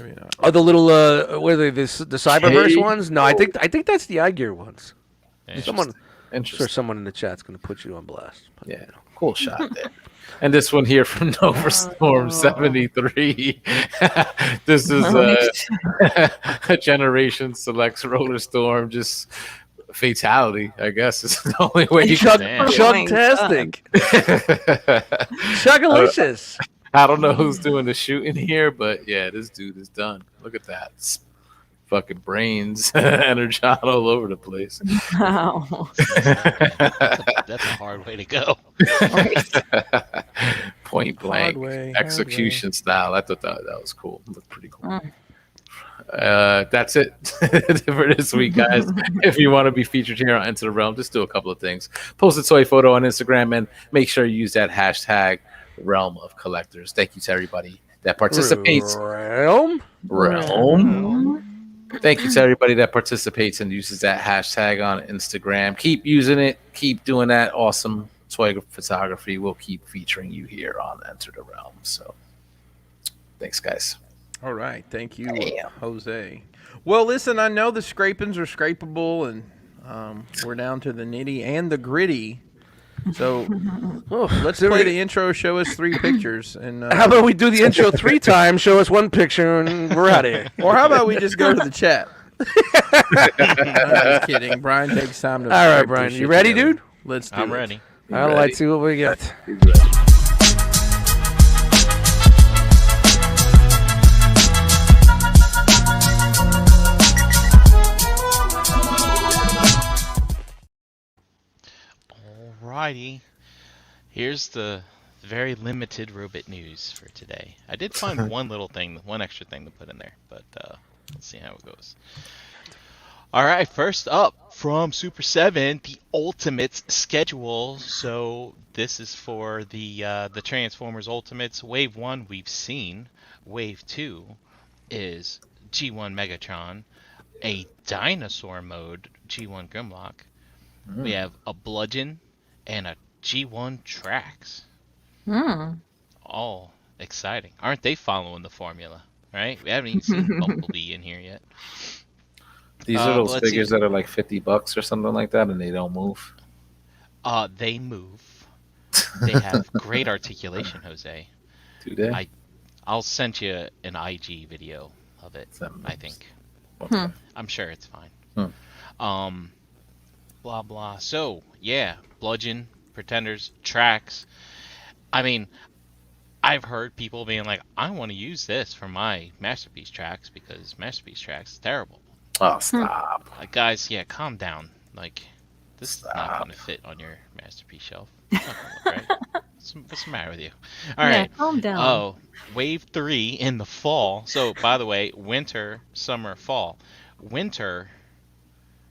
Maybe not. Are the little what are they? The Cyberverse ones? No, I think that's the iGear ones. Someone, I'm sure Interesting. someone in the chat's gonna put you on blast. Yeah, cool shot there. And this one here from Nova Storm 73. This is a Generation Selects Roller Storm, just fatality, I guess is the only way you can. Chug-tastic. Chugalicious. I don't know who's doing the shooting here, but yeah, this dude is done. Look at that. It's fucking brains energon all over the place. Wow. That's a hard way to go. Point blank Hard way. execution style. I thought that was cool. It looked pretty cool. That's it for this week, guys. If you want to be featured here on Enter the Realm, just do a couple of things. Post a toy photo on Instagram and make sure you use that hashtag Realm of Collectors. Thank you to everybody that participates. Realm. Thank you to everybody that participates and uses that hashtag on Instagram. Keep using it. Keep doing that awesome toy photography. We'll keep featuring you here on Enter the Realm. So thanks, guys. All right, thank you, Damn. Jose. Well, listen, I know the scrapings are scrapable, and we're down to the nitty and the gritty. So let's play the intro. Show us 3 pictures, and How about we do the intro 3 times? Show us 1 picture, and we're out of here. or how about we just go to the chat? I'm just kidding. Brian takes time to. All right, scrape Brian, this you shit ready, together. dude? Let's do I'm it. ready. All right, let's see what we got. He's ready. Alrighty. Here's the very limited Robit news for today. I did find one extra thing to put in there, but let's see how it goes. Alright, first up from Super 7, the Ultimates schedule. So this is for the Transformers Ultimates. Wave 1 we've seen. Wave 2 is G1 Megatron, a dinosaur mode G1 Grimlock. We have a Bludgeon and a G1 Trax. All exciting. Aren't they following the formula, right? We haven't even seen Bumblebee in here yet. These are those let's figures see. that are like $50 or something like that, and they don't move. They move. They have great articulation, Jose. Do they? I'll send you an IG video of it, I think. Okay. I'm sure it's fine. Blah, blah. So, yeah, Bludgeon, Pretenders, Trax. I mean, I've heard people being like, I want to use this for my Masterpiece Trax because Masterpiece Trax is terrible. Oh, stop. Like, guys, yeah, calm down. Like, this is not going to fit on your Masterpiece shelf. It's not gonna look right. What's the matter with you? All right. Calm down. Oh, Wave 3 in the fall. So, by the way, winter, summer, fall. Winter,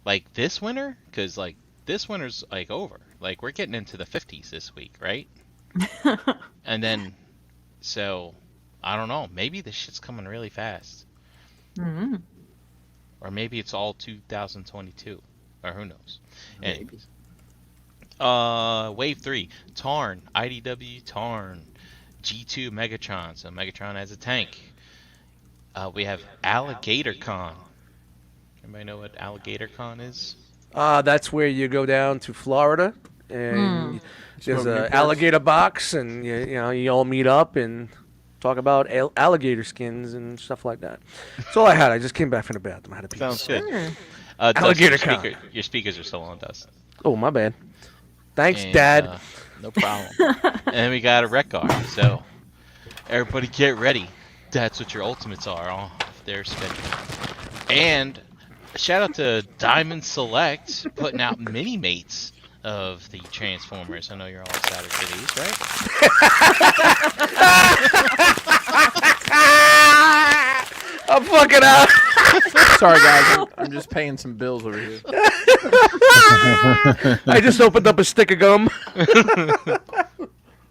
like this winter? Because, like, this winter's, like, over. Like, we're getting into the 50s this week, right? And then, so, I don't know. Maybe this shit's coming really fast. Mm-hmm. Or maybe it's all 2022. Or who knows. Maybe. Wave 3. Tarn. IDW Tarn. G2 Megatron. So Megatron as a tank. We have Alligator Con. Everybody know what Alligator Con is? That's where you go down to Florida, and there's Smoke an Newports. alligator box, and you all meet up and talk about alligator skins and stuff like that. That's all I had. I just came back from the bathroom. I had a pee. Sounds good. Alligator Dust, Con. your speakers are still on, Dust. Oh, my bad. Thanks, And, Dad. No problem. And then we got a Wreck Guard. So everybody get ready. That's what your ultimates are off their schedule. And a shout out to Diamond Select putting out mini mates of the Transformers. I know you're all excited for these, right? I'm fucking out. Sorry, guys. I'm just paying some bills over here. I just opened up a stick of gum.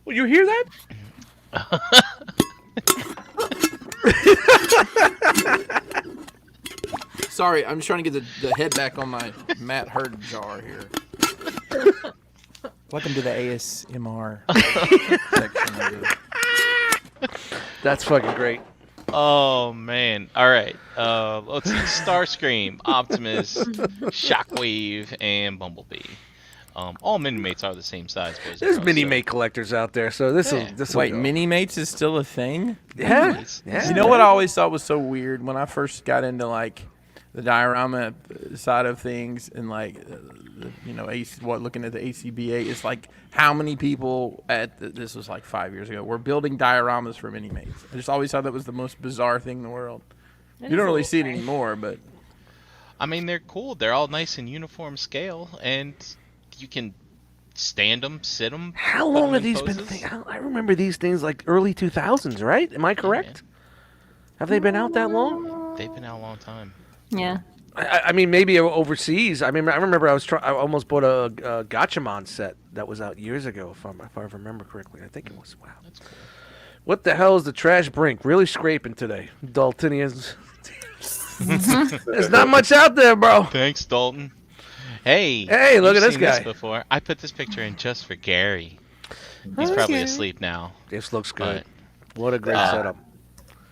Will you hear that? Sorry, I'm just trying to get the head back on my Matt Hurd jar here. Welcome to the ASMR section of the... That's fucking great. Oh man! All right. Let's see. Starscream, Optimus, Shockwave, and Bumblebee. All mini mates are the same size. Boys and There's girls, mini so- mate collectors out there, so this will Yeah. this Wait, Mini Mates is still a thing? Yeah. Mini-mates. Yeah. You know what I always thought was so weird when I first got into like the diorama side of things and like looking at the ACBA, it's like how many people this was like 5 years ago were building dioramas for Mini Mates. I just always thought that was the most bizarre thing in the world. You don't really see it anymore, but I mean, they're cool. They're all nice and uniform scale, and you can stand them, sit them. How long have these been? I remember these things like early 2000s, right? Am I correct? Have they been out that long? They've been out a long time. Yeah. I mean, maybe overseas. I mean, I remember I almost bought a Gatchaman set that was out years ago, if I remember correctly. I think it was. Wow. That's cool. What the hell is the trash brink? Really scraping today, Daltonians. There's not much out there, bro. Thanks, Dalton. Hey, look you've at this seen guy. before. I put this picture in just for Gary. He's probably asleep now. This looks good. But What a great setup.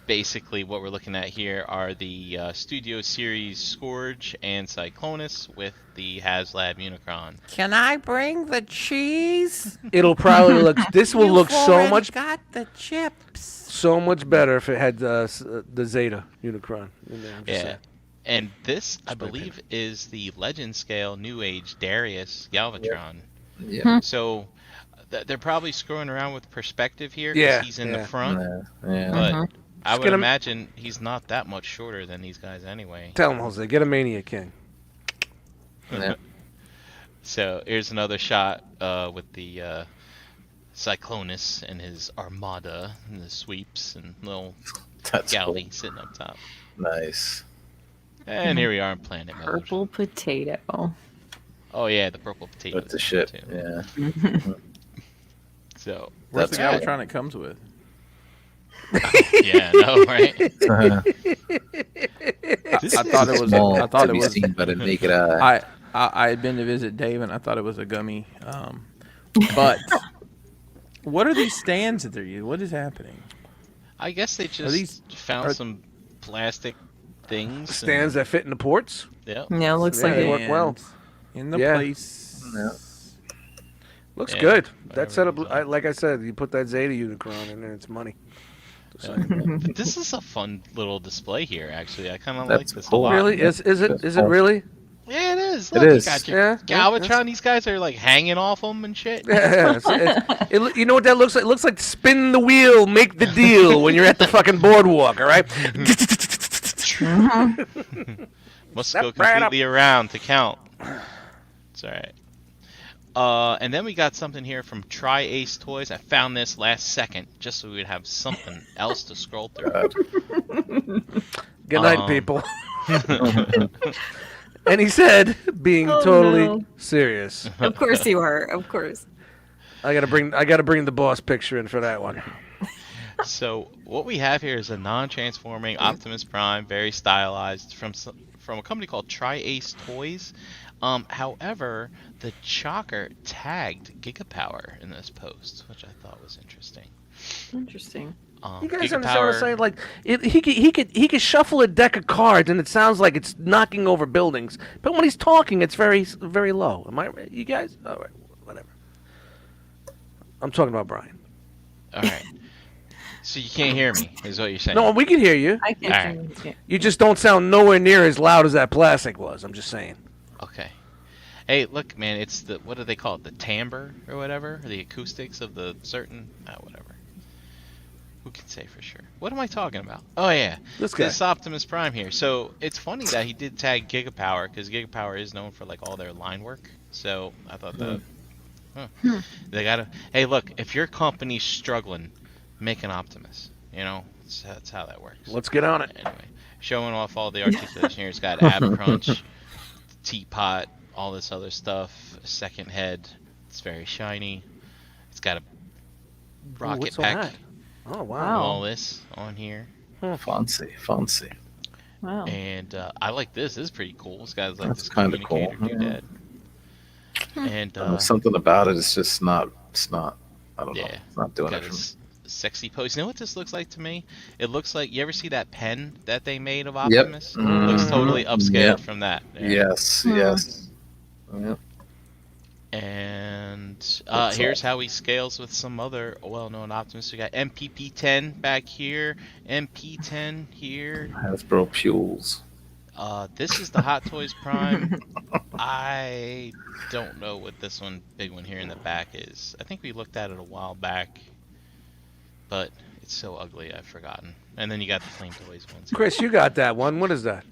basically, what we're looking at here are the Studio Series Scourge and Cyclonus with the HasLab Unicron. Can I bring the cheese? It'll probably look. This will You've look so already much got the chips. so much better if it had the Zeta Unicron in there. I'm just Yeah. saying. And this, I believe, is the Legend Scale New Age Darius Galvatron. Yeah. So they're probably screwing around with perspective here Yeah, because he's in the yeah. front. Yeah. But I would get him- imagine he's not that much shorter than these guys anyway. Tell him, Jose, get a Mania King. Yeah. So here's another shot with the Cyclonus and his armada and the sweeps and little That's galley sitting up top. Nice. And here we are in planet mode. Purple potato. Oh yeah, the purple potato. With the ship. Too. Yeah. So Where's the That's Galvatron it comes with? yeah, no, right? I thought it was. Small I thought to it be was. seen by the naked eye. I had been to visit Dave, and I thought it was a gummy. But what are these stands that they're using? What is happening? I guess they just these- found some plastic things. Stands that fit in the ports. Yeah. Yeah, it looks like They it. work well. In the Yeah. place. Yeah. Looks Yeah, good. That whatever setup, you thought. like I said, you put that Zeta Unicron in there, it's money. Just saying. But this is a fun little display here, actually. I kind of like That's this cool. a lot. Really? Is it? That's Is it cool. really? Yeah, it is. It Look, is. You got your Yeah, Galvatron. These guys are like hanging off them and shit. Yeah. You know what that looks like? It looks like spin the wheel, make the deal when you're at the fucking boardwalk. All right. Must Step go right up. completely around to count. It's all right. And then we got something here from Tri Ace Toys. I found this last second just so we would have something else to scroll through. Good night, Um, people. And he said, being Oh, totally no. serious. Of course you are. Of course. I gotta bring the boss picture in for that one. So what we have here is a non-transforming Optimus Prime, very stylized, from a company called Tri Ace Toys. However, the Chalker tagged Gigapower in this post, which I thought was interesting. Interesting. You guys understand what I'm saying? Like, he could shuffle a deck of cards, and it sounds like it's knocking over buildings. But when he's talking, it's very, very low. Am I right? You guys? All right, whatever. I'm talking about Brian. All right. So you can't hear me, is what you're saying? No, we can hear you. I can't. Alright. Yeah. You just don't sound nowhere near as loud as that plastic was. I'm just saying. Okay. Hey, look, man, it's the, what do they call it? The timbre or whatever? Or the acoustics of the certain, whatever. Who can say for sure? What am I talking about? Oh, yeah. This guy. This Optimus Prime here. So it's funny that he did tag Gigapower, because Gigapower is known for, like, all their line work. So I thought that, they gotta, hey, look, if your company's struggling, make an Optimus. You know, that's how that works. Let's get on it. Anyway, showing off all the articulation here. It's got ab crunch, teapot, all this other stuff. A second head. It's very shiny. It's got a rocket what's on pack. that? Oh, wow. Wow. All this on here. Fancy. Wow. And I like this. This is pretty cool. This guy's like That's this kinda cool, communicator doodad. And Something about it is just not. It's not. I don't know. yeah, It's not doing got it for me. this sexy pose. You know what this looks like to me? It looks like, you ever see that pen that they made of Yep. Optimus? It looks totally upscaled Yep. from that. Yeah. Yes. Yes. Yep. And That's here's how he scales with some other well-known Optimus. We got MPP-10 back here, MP-10 here. Hasbro Pules. This is the Hot Toys Prime. I don't know what this big one here in the back is. I think we looked at it a while back, but it's so ugly I've forgotten. And then you got the Flame Toys ones. Chris, you got that one. What is that?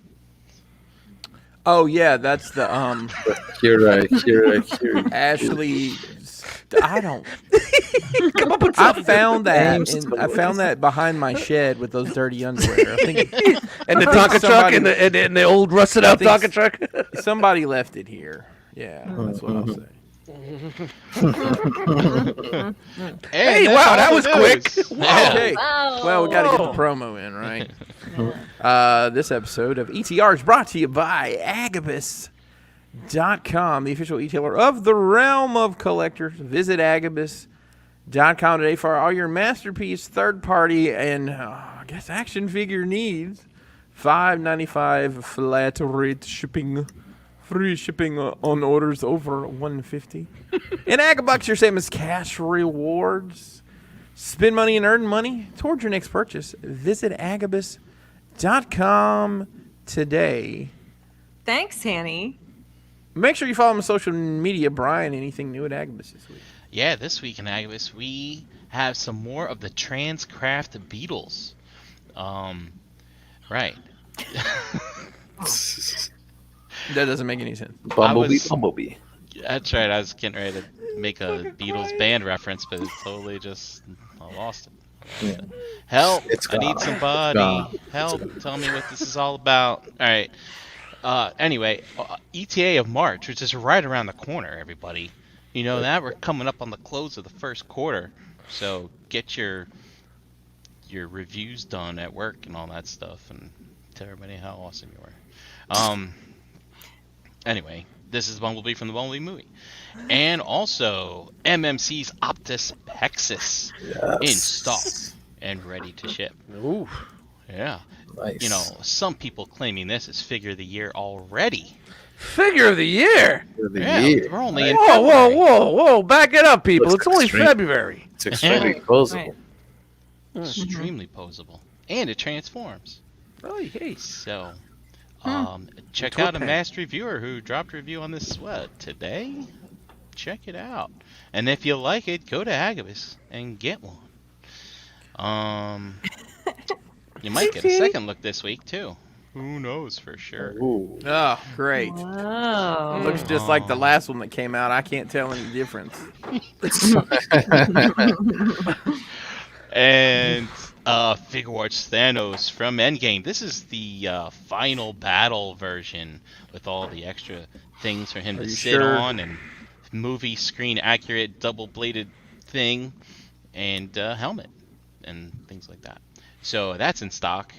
Oh yeah, that's the Kira. Ashley. I don't. Come up with I something. found that. I found that behind my shed with those dirty underwear. I think And the I think Tonka truck somebody- and the old rusted out think Tonka truck. somebody left it here. Yeah, that's what I'll say. Hey, And wow, that's that all was the quick. news. Wow. Okay. Wow. Well, we got to get the promo in, right? This episode of ETR is brought to you by Agabus.com, the official retailer of the realm of collectors. Visit Agabus.com today for all your masterpiece, third party, and I guess action figure needs. $5.95 flat rate shipping. Free shipping on orders over $150. In Agabucks, you're same as cash rewards. Spend money and earn money towards your next purchase. Visit Agabus.com today. Thanks, Hanny. Make sure you follow him on social media. Brian, anything new at Agabus this week? Yeah, this week in Agabus, we have some more of the Transcraft Beetles. Right. That doesn't make any sense. Bumblebee. That's right. I was getting ready to make a Beatles band reference, but it totally just I lost it. Yeah. Help! It's I need gone. somebody. It's gone. Help! Tell me what this is all about. All right. Anyway, ETA of March, which is right around the corner, everybody. You know that we're coming up on the close of the first quarter, so get your reviews done at work and all that stuff, and tell everybody how awesome you are. Anyway, this is Bumblebee from the Bumblebee movie, and also MMC's Optimus Pexis in stock and ready to ship. Ooh. Yeah. Nice. You know, some people claiming this is figure of the year already. Figure of the year. Yeah, we're only in Whoa, February. whoa! Back it up, people. Looks It's only extreme. February. It's extremely Right. posable. Extremely posable, and it transforms. Oh, hey. So, check Into a out a pen. master reviewer who dropped a review on this today. Check it out, and if you like it, go to Agabus and get one. You might get a second look this week too. Who knows for sure? Ooh. Oh, great. Wow. Looks just like the last one that came out. I can't tell any difference. And Figure Arts Thanos from Endgame. This is the final battle version with all the extra things for him Are to you sit sure? on and movie screen accurate double bladed thing and helmet and things like that. So that's in stock,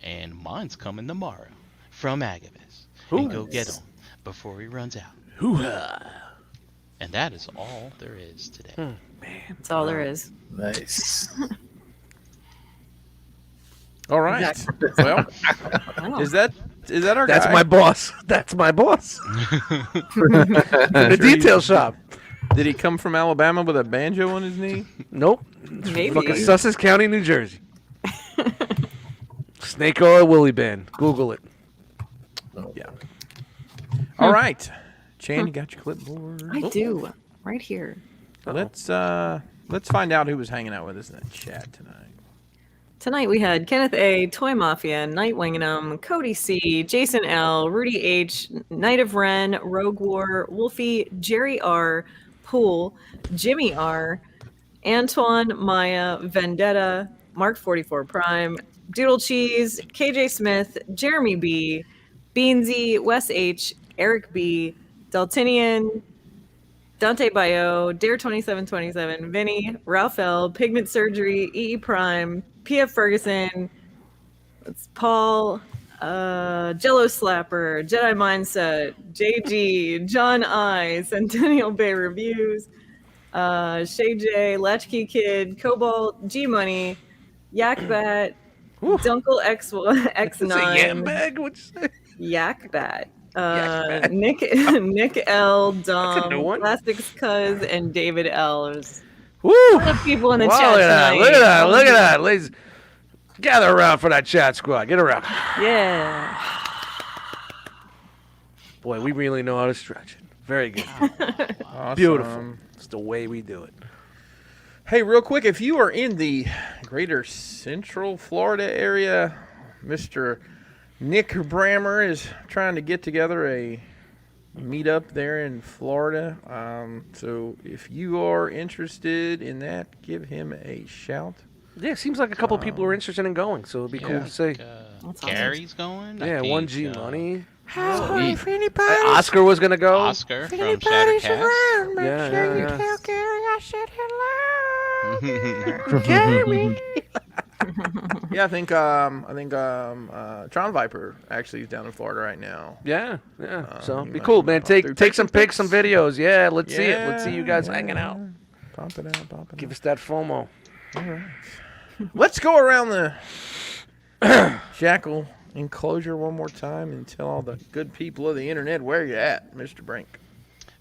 and mine's coming tomorrow from Agabus. And go get him before he runs out. Hoo-ha. And that is all there is today. That's all there is. Nice. All right. Well, Wow. is that our That's guy? my boss. That's my boss. The detail shop. Did he come from Alabama with a banjo on his knee? Nope. Maybe. Fucking Sussex County, New Jersey. Snake Oil Willie Band. Google it. Yeah. All right. Chan, you got your clipboard? I do. Right here. Let's find out who was hanging out with us in that chat tonight. Tonight we had Kenneth A, Toy Mafia, Nightwing and Cody C, Jason L, Rudy H, Knight of Ren, Rogue War, Wolfie, Jerry R, Pool, Jimmy R, Antoine, Maya, Vendetta, Mark 44 Prime, Doodle Cheese, KJ Smith, Jeremy B, Beansy, Wes H, Eric B, Daltinian, Dante Bio, Dare 2727, Vinny, Ralph L, Pigment Surgery, EE Prime, PF Ferguson, it's Paul, Jello Slapper, Jedi Mindset, JG, John I, Centennial Bay Reviews, Shay J, Latchkey Kid, Cobalt, G Money, Yakbat, Dunkle It's a yam X9, bag? What'd you say? Yakbat. Yakbat. Nick L, That's a new Dom, one. Plastics Cuz, and David L. There's Woo! a lot of people in the Wow, chat look at that. tonight. Look at that. Look at that. Ladies, gather around for that chat squad. Get around. Yeah. Boy, we really know how to stretch it. Very good. Awesome. Beautiful. It's the way we do it. Hey, real quick, if you are in the greater Central Florida area, Mr. Nick Brammer is trying to get together a meetup there in Florida. So if you are interested in that, give him a shout. Yeah, seems like a couple people are interested in going, so it'd be cool to see. That's awesome. Gary's going. I Yeah, think, 1G Money. Sweet. If anybody's, Oscar was going to go. Oscar from anybody's Shattercast. around, make Yeah, sure yeah, you yeah. tell Gary I said hello. Gary. Yeah, I think Tron Viper actually is down in Florida right now. Yeah, yeah. So you be might cool, want to man. pop through. Take some pics, some videos. Yeah, let's see it. Let's see you guys Yeah, hanging out. Pump it out, pump it Give out. us that FOMO. All right. Let's go around the Jackal enclosure one more time and tell all the good people of the internet where you're at, Mr. Brink.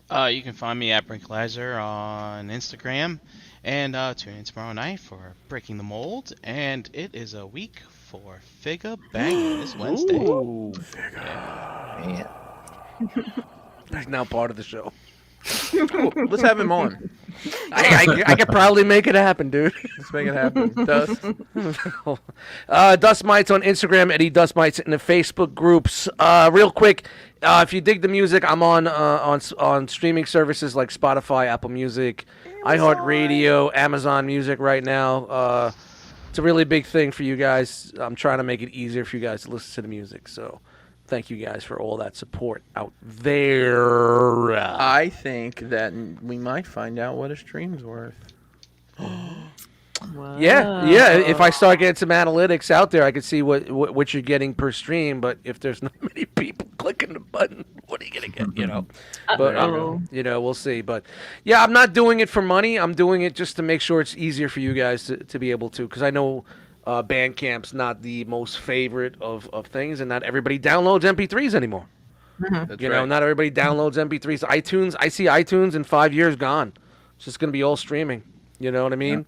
You can find me at Brinklizer on Instagram, And tune in tomorrow night for Breaking the Mold. And it is a week for Figure Banging this Wednesday. Ooh. Man. He's now part of the show. Cool. Let's have him on. I could probably make it happen, dude. Let's make it happen. Dust. Dust Mites on Instagram, Eddie Dust Mites in the Facebook groups. Real quick, if you dig the music, I'm on streaming services like Spotify, Apple Music, iHeartRadio, Amazon Music right now. It's a really big thing for you guys. I'm trying to make it easier for you guys to listen to the music. So thank you guys for all that support out there. I think that we might find out what a stream's worth. Wow. Yeah. If I start getting some analytics out there, I can see what you're getting per stream. But if there's not many people clicking the button, what are you gonna get? You know. But we'll see. But yeah, I'm not doing it for money. I'm doing it just to make sure it's easier for you guys to be able to. Because I know Bandcamp's not the most favorite of things, and not everybody downloads MP3s anymore. That's You know, right. not everybody downloads MP3s. iTunes, I see iTunes in 5 years gone. It's just gonna be all streaming. You know what I mean?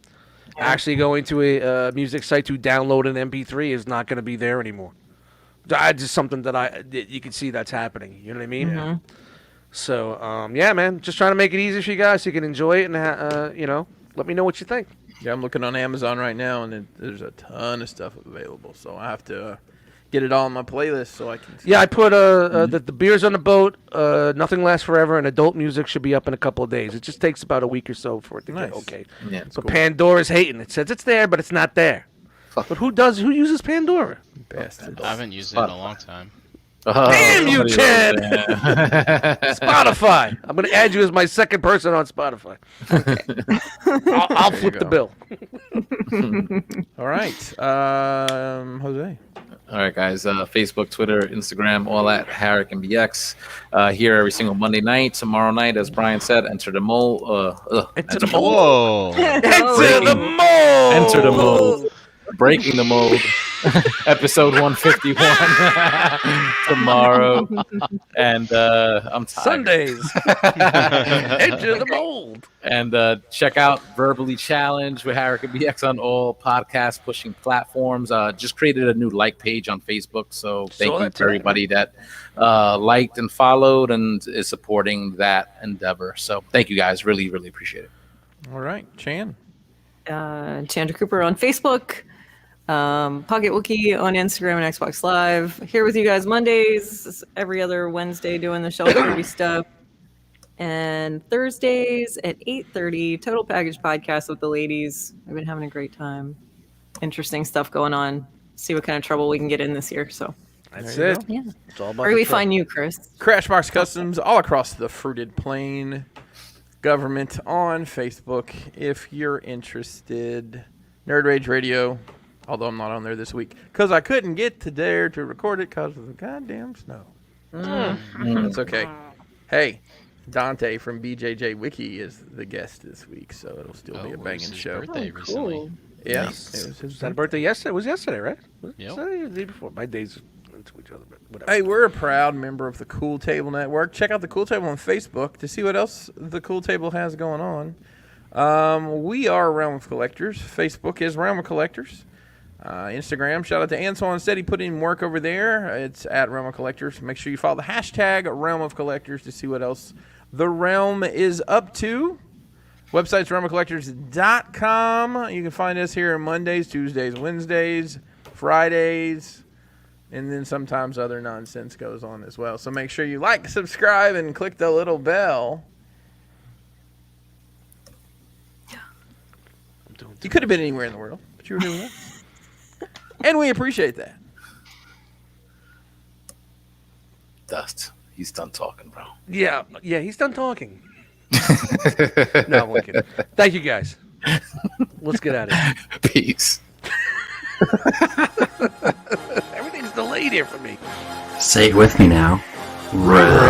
Actually going to a music site to download an MP3 is not going to be there anymore. Just something that you can see that's happening. You know what I mean? Mhm. So, yeah, man. Just trying to make it easy for you guys so you can enjoy it and, let me know what you think. Yeah, I'm looking on Amazon right now, and there's a ton of stuff available. So I have to get it all on my playlist so I can. Yeah, I put the Beers on the Boat, Nothing Lasts Forever, and adult music should be up in a couple of days. It just takes about a week or so for it to Nice. get okay. Yeah. But Pandora's hating. It says it's there, but it's not there. Fuck. But who uses Pandora? Bastards. I haven't used it in a long time. Damn you, Chad! Chad! Spotify. I'm going to add you as my second person on Spotify. I'll flip the bill. All right, Jose. All right, guys. Facebook, Twitter, Instagram, all at Harrick and BX. Here every single Monday night. Tomorrow night, as Brian said, enter the mold. Enter the mold. Whoa! Enter the mold. Enter the mold. Breaking the mold. Episode 151 tomorrow. And I'm tired. Sundays. Enter the mold. And check out Verbally Challenged with Harrick and BX on all podcast pushing platforms. Just created a new like page on Facebook. So thank you to everybody that liked and followed and is supporting that endeavor. So thank you guys. Really, really appreciate it. All right, Chan. Chandra Cooper on Facebook. Pocket Wookie on Instagram and Xbox Live. Here with you guys Mondays, every other Wednesday doing the Shelter Party stuff. And Thursdays at 8:30, Total Package Podcast with the ladies. I've been having a great time. Interesting stuff going on. See what kind of trouble we can get in this year. So That's it. yeah. It's all about Where do the we truck. find you, Chris? Crashbox Customs all across the fruited plain. Government on Facebook if you're interested. Nerd Rage Radio, although I'm not on there this week because I couldn't get to there to record it because of the goddamn snow. That's okay. Hey, Dante from BJJ Wiki is the guest this week, so it'll still be a it was banging his show. birthday recently. Cool. Yeah, Nice. it was his Was that a birthday yesterday? It was yesterday, right? Was it Yep. yesterday or the day before? My days into each other, but whatever. Hey, we're a proud member of the Cool Table Network. Check out the Cool Table on Facebook to see what else the Cool Table has going on. We are Realm of Collectors. Facebook is Realm of Collectors. Instagram, shout out to Antoine. Said he put in work over there. It's at Realm of Collectors. Make sure you follow the hashtag Realm of Collectors to see what else the Realm is up to. Website's realmofcollectors.com. You can find us here on Mondays, Tuesdays, Wednesdays, Fridays, and then sometimes other nonsense goes on as well. So make sure you like, subscribe, and click the little bell. You could have been anywhere in the world, but you were doing that. And we appreciate that. Dust. He's done talking, bro. Yeah, he's done talking. No, I'm kidding. Thank you, guys. Let's get out of here. Peace. Everything's delayed here for me. Say it with me now. Realm